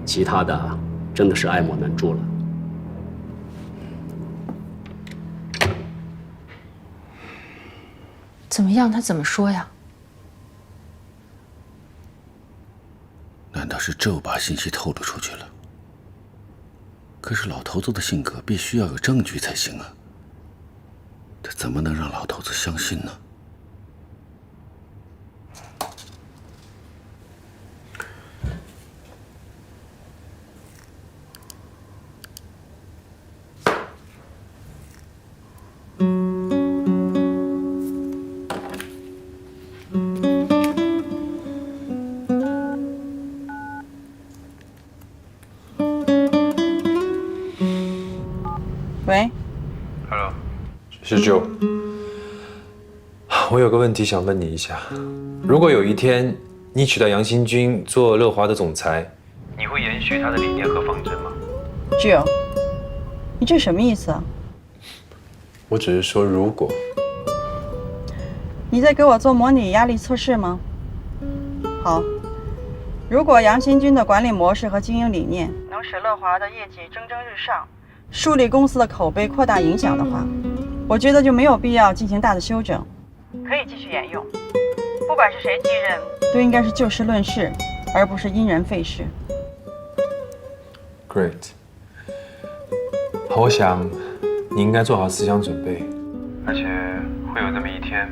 [SPEAKER 5] 其他的真的是爱莫能助了。
[SPEAKER 8] 怎么样？他怎么说呀？
[SPEAKER 1] 难道是周把信息透露出去了？可是老头子的性格必须要有证据才行啊，他怎么能让老头子相信呢？
[SPEAKER 20] 喂
[SPEAKER 18] ，Hello， 是 Joe。我有个问题想问你一下，如果有一天你取代杨新军做乐华的总裁，你会延续他的理念和方针吗
[SPEAKER 20] ？Joe， 你这什么意思啊？
[SPEAKER 18] 我只是说如果。
[SPEAKER 20] 你在给我做模拟压力测试吗？好，如果杨新军的管理模式和经营理念能使乐华的业绩蒸蒸日上，树立公司的口碑，扩大影响的话，我觉得就没有必要进行大的修整，可以继续沿用。不管是谁继任，都应该是就事论事，而不是因人废事。
[SPEAKER 18] Great。我想你应该做好思想准备，而且会有那么一天，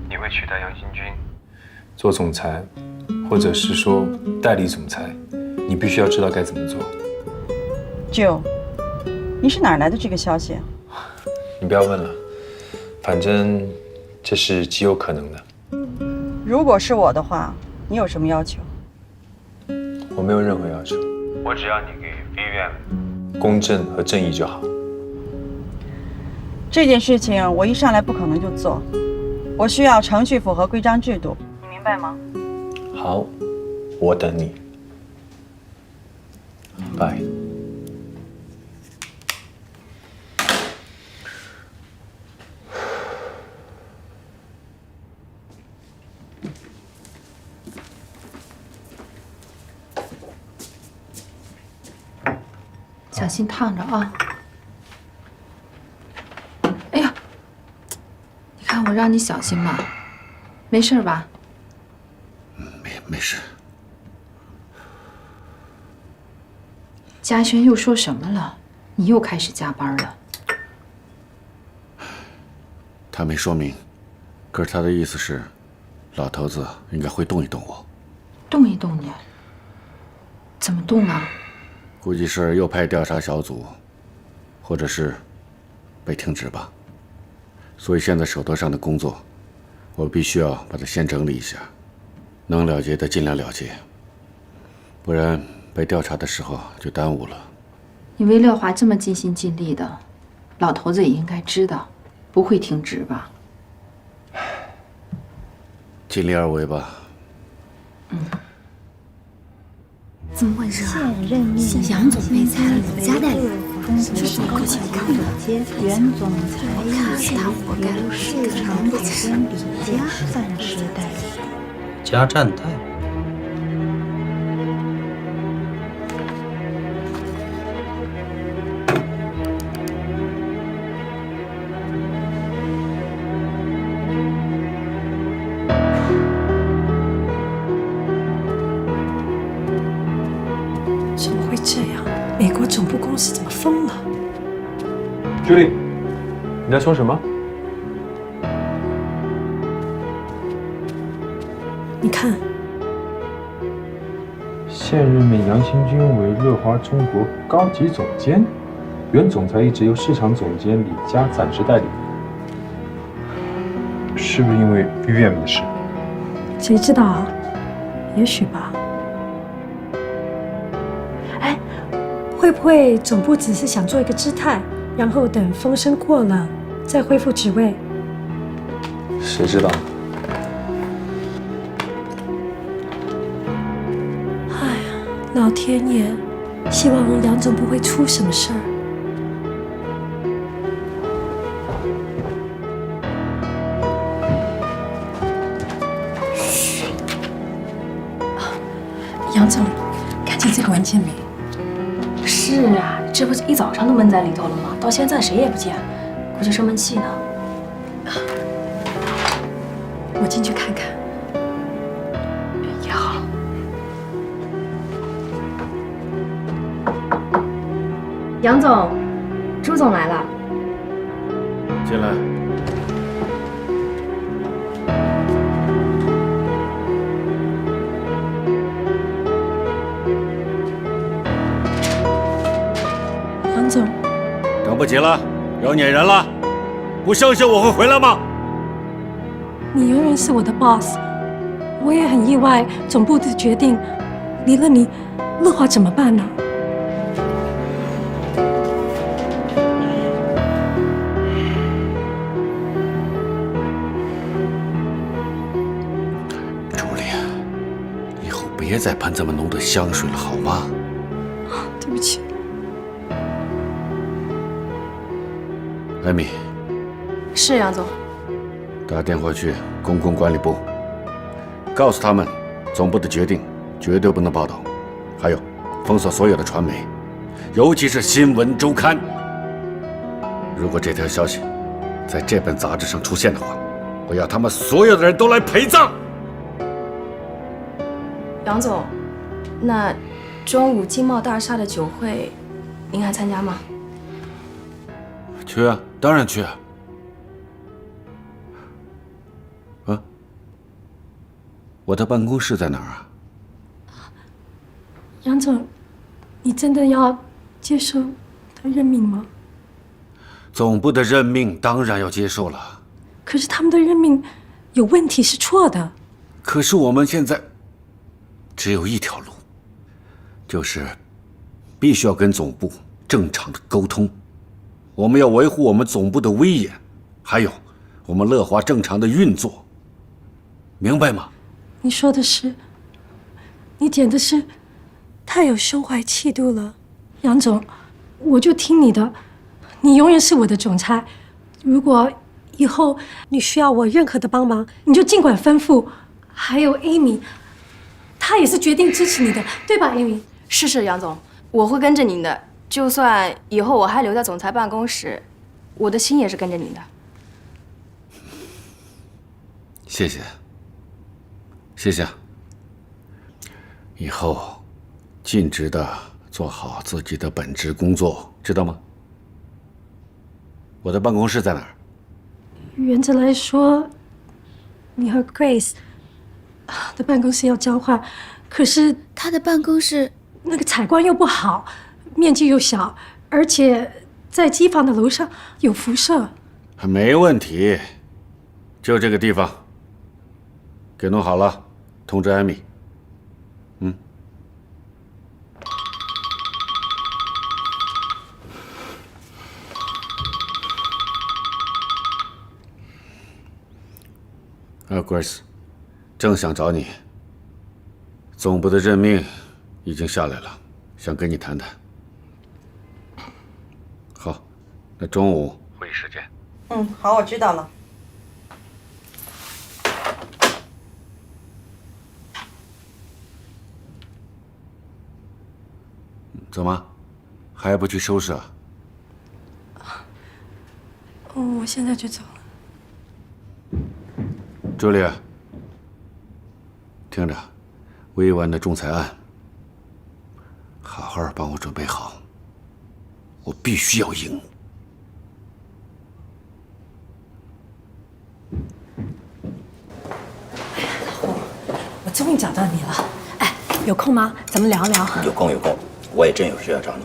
[SPEAKER 18] 你会取代杨新军做总裁，或者是说代理总裁，你必须要知道该怎么做。
[SPEAKER 20] Joe，你是哪来的这个消息？
[SPEAKER 18] 你不要问了，反正这是极有可能的。
[SPEAKER 20] 如果是我的话，你有什么要求？
[SPEAKER 18] 我没有任何要求，我只要你给 Vivian 公正和正义就好。
[SPEAKER 20] 这件事情我一上来不可能就做，我需要程序符合规章制度，你明白吗？
[SPEAKER 18] 好，我等你。拜。
[SPEAKER 8] 小心烫着啊！哎呀，你看我让你小心嘛，没事吧？
[SPEAKER 1] 没事。
[SPEAKER 8] 嘉轩又说什么了？你又开始加班了？
[SPEAKER 1] 他没说明，可是他的意思是，老头子应该会动一动我。
[SPEAKER 8] 动一动你？怎么动啊？
[SPEAKER 1] 估计是又派调查小组，或者是被停职吧。所以现在手头上的工作，我必须要把它先整理一下，能了结的尽量了结，不然被调查的时候就耽误了。
[SPEAKER 8] 你为乐华这么尽心尽力的，老头子也应该知道，不会停职吧？
[SPEAKER 1] 尽力而为吧。
[SPEAKER 3] 怎么回事啊？杨总被裁了，李家代理，这是够情况的。
[SPEAKER 21] 原总裁
[SPEAKER 3] 是他活该，
[SPEAKER 21] 市场总监李家暂时代理。
[SPEAKER 4] 家站代。
[SPEAKER 2] 怎么会这样？美国总部公司怎么疯了？
[SPEAKER 18] 朱莉，你在说什么？
[SPEAKER 2] 你看，
[SPEAKER 18] 现任命杨新军为乐华中国高级总监，原总裁一直由市场总监李佳暂时代理。是不是因为 Vivian 的事？
[SPEAKER 2] 谁知道啊？也许吧。哎，会不会总部只是想做一个姿态，然后等风声过了再恢复职位？
[SPEAKER 18] 谁知道？
[SPEAKER 2] 哎呀，老天爷，希望杨总不会出什么事儿。嘘，杨总，看见这个文件没？
[SPEAKER 3] 是啊，这不一早上都闷在里头了吗？到现在谁也不见，估计生闷气呢。
[SPEAKER 2] 我进去看看。
[SPEAKER 6] 也好。
[SPEAKER 9] 杨总，朱总来了。
[SPEAKER 1] 进来。
[SPEAKER 2] 杨总，
[SPEAKER 1] 等不及了，要撵人了，不相信我会回来吗？
[SPEAKER 2] 你永远是我的 boss， 我也很意外，总部的决定，离了你，乐华怎么办呢？
[SPEAKER 1] 朱莉，以后别再喷这么浓的香水了，好吗？
[SPEAKER 2] 对不起。
[SPEAKER 1] 艾米，
[SPEAKER 9] 是杨总。
[SPEAKER 1] 打电话去公共管理部，告诉他们总部的决定绝对不能报道，还有封锁所有的传媒，尤其是新闻周刊。如果这条消息在这本杂志上出现的话，我要他们所有的人都来陪葬。
[SPEAKER 9] 杨总，那中午经贸大厦的酒会，您还参加吗？
[SPEAKER 1] 去啊，当然去啊。啊，我的办公室在哪儿啊？
[SPEAKER 2] 杨总，你真的要接受他任命吗？
[SPEAKER 1] 总部的任命当然要接受了。
[SPEAKER 2] 可是他们的任命有问题，是错的。
[SPEAKER 1] 可是我们现在只有一条路，就是必须要跟总部正常的沟通。我们要维护我们总部的威严，还有我们乐华正常的运作，明白吗？
[SPEAKER 2] 你说的是，你简直是太有胸怀气度了，杨总，我就听你的，你永远是我的总裁。如果以后你需要我任何的帮忙，你就尽管吩咐。还有 Amy， 她也是决定支持你的，对吧 ，Amy？
[SPEAKER 9] 是，杨总，我会跟着您的。就算以后我还留在总裁办公室，我的心也是跟着您的。
[SPEAKER 1] 谢谢，谢谢。以后尽职的做好自己的本职工作，知道吗？我的办公室在哪儿？
[SPEAKER 2] 原则来说，你和 Grace 的办公室要交换，可是
[SPEAKER 19] 他的办公室
[SPEAKER 2] 那个采光又不好，面积又小，而且在机房的楼上有辐射。
[SPEAKER 1] 没问题，就这个地方，给弄好了，通知艾米。Grace， 正想找你。总部的任命已经下来了，想跟你谈谈。好，那中午会议时间。
[SPEAKER 20] 好，我知道了。
[SPEAKER 1] 怎么，还不去收拾啊？
[SPEAKER 2] 我现在就走了。
[SPEAKER 1] 朱莉，听着，委婉的仲裁案，好好帮我准备好，我必须要赢。
[SPEAKER 2] 我终于找到你了，哎，有空吗？咱们聊聊。
[SPEAKER 4] 有空，我也真有事要找你。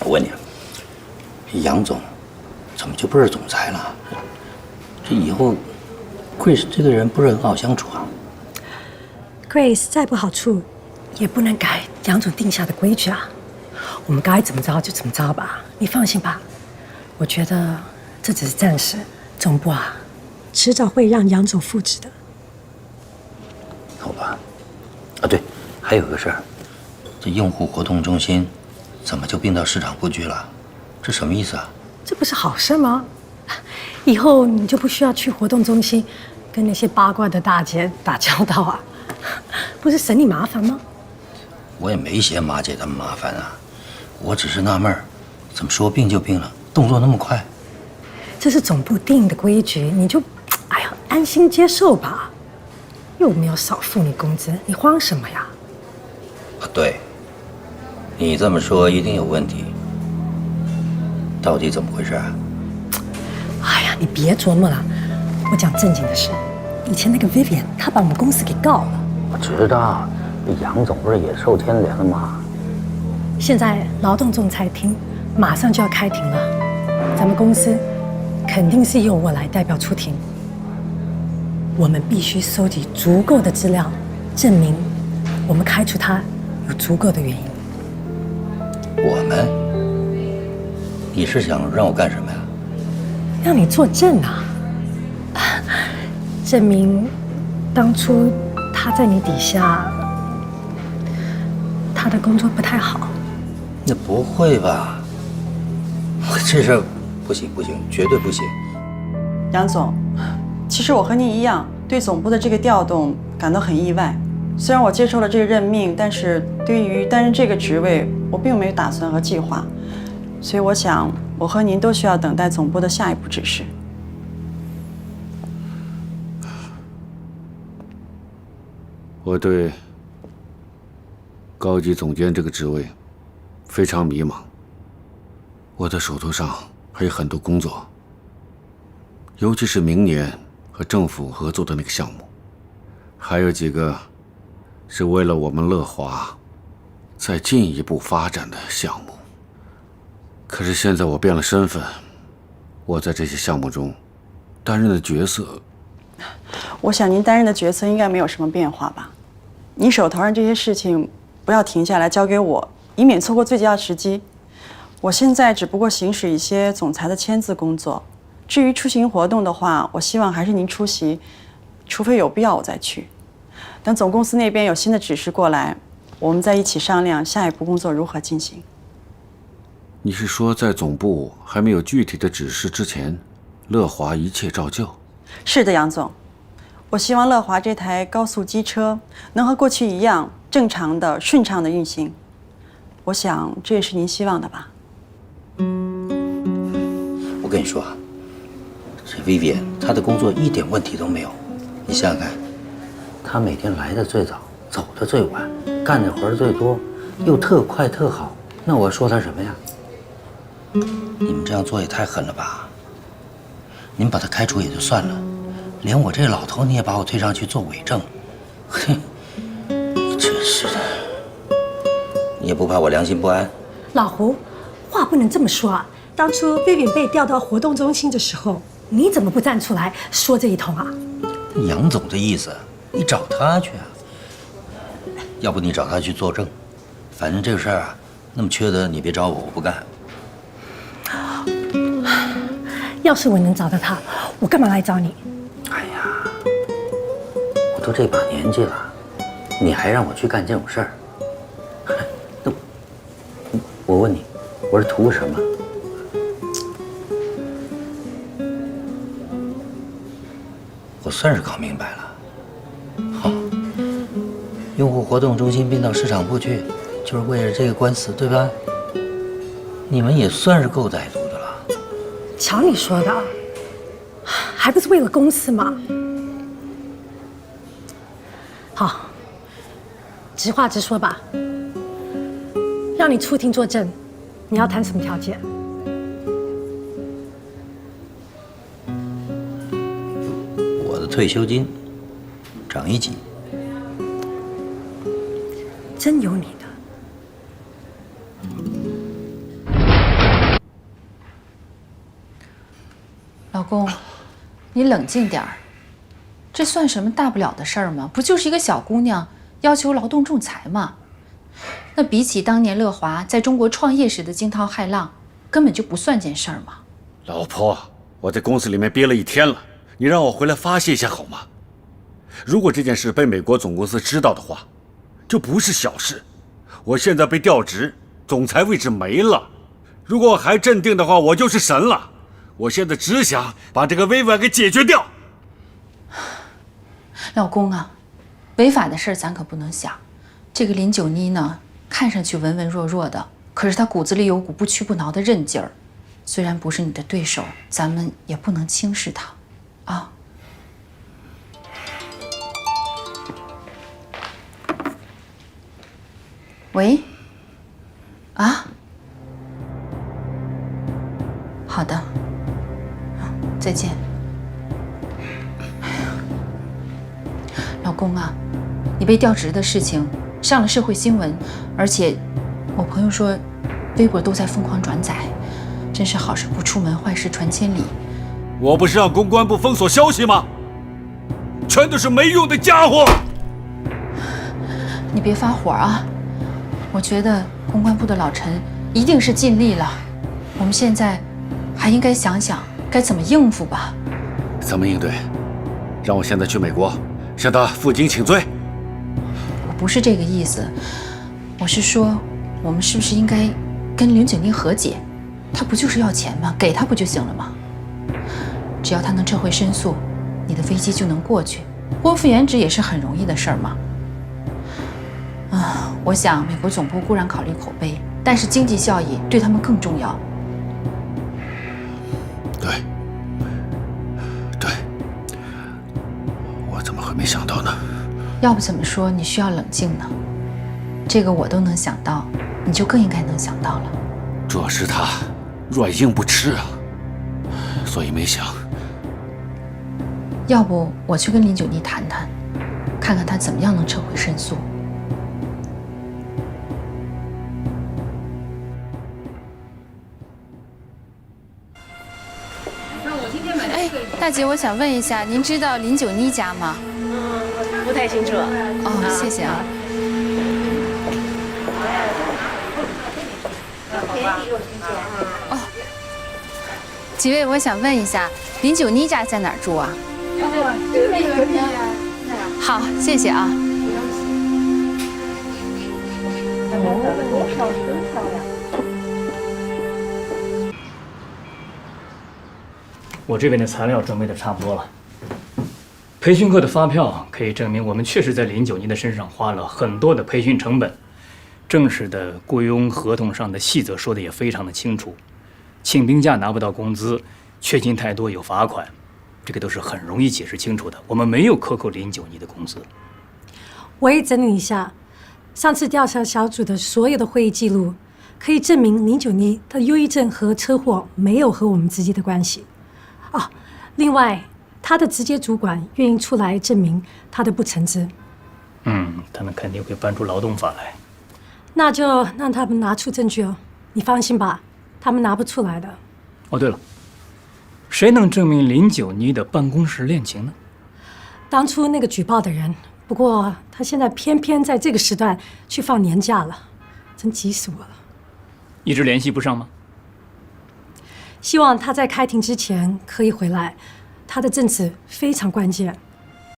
[SPEAKER 4] 我问你，杨总怎么就不是总裁了？这以后Grace 这个人不是很好相处啊。
[SPEAKER 2] Grace 再不好处，也不能改杨总定下的规矩啊。我们该怎么着就怎么着吧，你放心吧。我觉得这只是暂时，总部啊，迟早会让杨总复职的。
[SPEAKER 4] 好吧。啊，对，还有个事儿，这用户活动中心怎么就并到市场部去了？这什么意思啊？
[SPEAKER 2] 这不是好事吗？以后你就不需要去活动中心跟那些八卦的大姐打交道啊，不是省你麻烦吗？
[SPEAKER 4] 我也没嫌马姐他们麻烦啊，我只是纳闷儿，怎么说并就并了，动作那么快？
[SPEAKER 2] 这是总部定的规矩，你就，哎呀，安心接受吧，又没有少付你工资，你慌什么呀？
[SPEAKER 4] 不对，你这么说一定有问题。到底怎么回事啊？
[SPEAKER 2] 哎呀，你别琢磨了，我讲正经的事。以前那个 Vivian， 她把我们公司给告了。
[SPEAKER 4] 我知道，杨总不是也受牵连了吗？
[SPEAKER 2] 现在劳动仲裁庭马上就要开庭了，咱们公司肯定是由我来代表出庭。我们必须收集足够的资料，证明我们开除他有足够的原因。
[SPEAKER 4] 我们？你是想让我干什么呀？
[SPEAKER 2] 让你作证啊，证明当初他在你底下，他的工作不太好。
[SPEAKER 4] 那不会吧？这事儿不行，绝对不行。
[SPEAKER 20] 杨总，其实我和您一样，对总部的这个调动感到很意外。虽然我接受了这个任命，但是对于担任这个职位，我并没有打算和计划。所以我想，我和您都需要等待总部的下一步指示。
[SPEAKER 1] 我对高级总监这个职位非常迷茫，我的手头上还有很多工作，尤其是明年和政府合作的那个项目，还有几个是为了我们乐华再进一步发展的项目。可是现在我变了身份，我在这些项目中担任的角色，
[SPEAKER 20] 我想您担任的角色应该没有什么变化吧？你手头上这些事情不要停下来交给我，以免错过最佳时机。我现在只不过行使一些总裁的签字工作，至于出行活动的话，我希望还是您出席，除非有必要我再去。等总公司那边有新的指示过来，我们再一起商量下一步工作如何进行。
[SPEAKER 1] 你是说在总部还没有具体的指示之前，乐华一切照旧？
[SPEAKER 20] 是的，杨总，我希望乐华这台高速机车能和过去一样正常的、顺畅的运行。我想这也是您希望的吧？
[SPEAKER 4] 我跟你说啊，这 Vivian 她的工作一点问题都没有。你想想看，她每天来的最早，走的最晚，干的活最多，又特快特好，那我说她什么呀？你们这样做也太狠了吧！你们把她开除也就算了，连我这老头你也把我推上去做伪证，哼，真是的！你也不怕我良心不安？
[SPEAKER 2] 老胡，话不能这么说啊！当初 Vivian 被调到活动中心的时候，你怎么不站出来说这一通啊？
[SPEAKER 4] 杨总的意思，你找他去啊！要不你找他去作证，反正这个事儿啊，那么缺德，你别找我，我不干。
[SPEAKER 2] 要是我能找到他，我干嘛来找你？
[SPEAKER 4] 哎呀，我都这把年纪了，你还让我去干这种事儿？那我问你，我是图什么？我算是搞明白了。好，用户活动中心并到市场部去，就是为了这个官司，对吧？你们也算是够歹毒的了。
[SPEAKER 2] 瞧你说的，还不是为了公司吗？好，直话直说吧，让你出庭作证，你要谈什么条件？
[SPEAKER 4] 我的退休金涨1级。
[SPEAKER 2] 真有你的。
[SPEAKER 8] 老公，你冷静点儿，这算什么大不了的事儿吗？不就是一个小姑娘要求劳动仲裁吗？那比起当年乐华在中国创业时的惊涛骇浪，根本就不算件事儿嘛。
[SPEAKER 1] 老婆，我在公司里面憋了1天了，你让我回来发泄一下好吗？如果这件事被美国总公司知道的话，就不是小事。我现在被调职，总裁位置没了。如果我还镇定的话，我就是神了。我现在只想把这个Vivian给解决掉。
[SPEAKER 8] 老公啊，违法的事儿咱可不能想。这个林九妮呢，看上去文文弱弱的，可是她骨子里有股不屈不挠的韧劲儿。虽然不是你的对手，咱们也不能轻视她，啊。
[SPEAKER 11] 喂？啊？好的，再见。老公啊，你被调职的事情上了社会新闻，而且我朋友说，微博都在疯狂转载，真是好事不出门，坏事传千里。
[SPEAKER 1] 我不是让公关部封锁消息吗？全都是没用的家伙！
[SPEAKER 11] 你别发火啊！我觉得公关部的老陈一定是尽力了，我们现在还应该想想该怎么应付吧。
[SPEAKER 1] 怎么应对？让我现在去美国向他负荆请罪？
[SPEAKER 11] 我不是这个意思，我是说，我们是不是应该跟林景丽和解？他不就是要钱吗？给他不就行了吗？只要他能撤回申诉，你的飞机就能过去，拨复原职也是很容易的事儿嘛。我想美国总部固然考虑口碑，但是经济效益对他们更重要。
[SPEAKER 1] 对，我怎么会没想到呢？
[SPEAKER 11] 要不怎么说你需要冷静呢？这个我都能想到，你就更应该能想到了。
[SPEAKER 1] 主要是他软硬不吃啊，所以没想。
[SPEAKER 11] 要不我去跟林九妮谈谈，看看他怎么样能撤回申诉。
[SPEAKER 3] 哎，大姐，我想问一下，您知道林九妮家吗？
[SPEAKER 7] 不太清楚。
[SPEAKER 3] 哦，谢谢啊。哦，几位，我想问一下，林九妮家在哪儿住啊？好，谢谢啊。
[SPEAKER 14] 我这边的材料准备的差不多了。培训课的发票可以证明我们确实在林九妮的身上花了很多的培训成本。正式的雇佣合同上的细则说的也非常的清楚，请病假拿不到工资，缺勤太多有罚款，这个都是很容易解释清楚的。我们没有克扣林九妮的工资。
[SPEAKER 2] 我也整理一下上次调查小组的所有的会议记录，可以证明林九妮的忧郁症和车祸没有和我们直接的关系。另外，他的直接主管愿意出来证明他的不诚资。
[SPEAKER 14] 他们肯定会搬出劳动法来。
[SPEAKER 2] 那就让他们拿出证据哦，你放心吧，他们拿不出来的。
[SPEAKER 14] 哦，对了，谁能证明林九妮的办公室恋情呢？
[SPEAKER 2] 当初那个举报的人，不过他现在偏偏在这个时段去放年假了，真急死我了。
[SPEAKER 14] 一直联系不上吗？
[SPEAKER 2] 希望他在开庭之前可以回来，他的证词非常关键。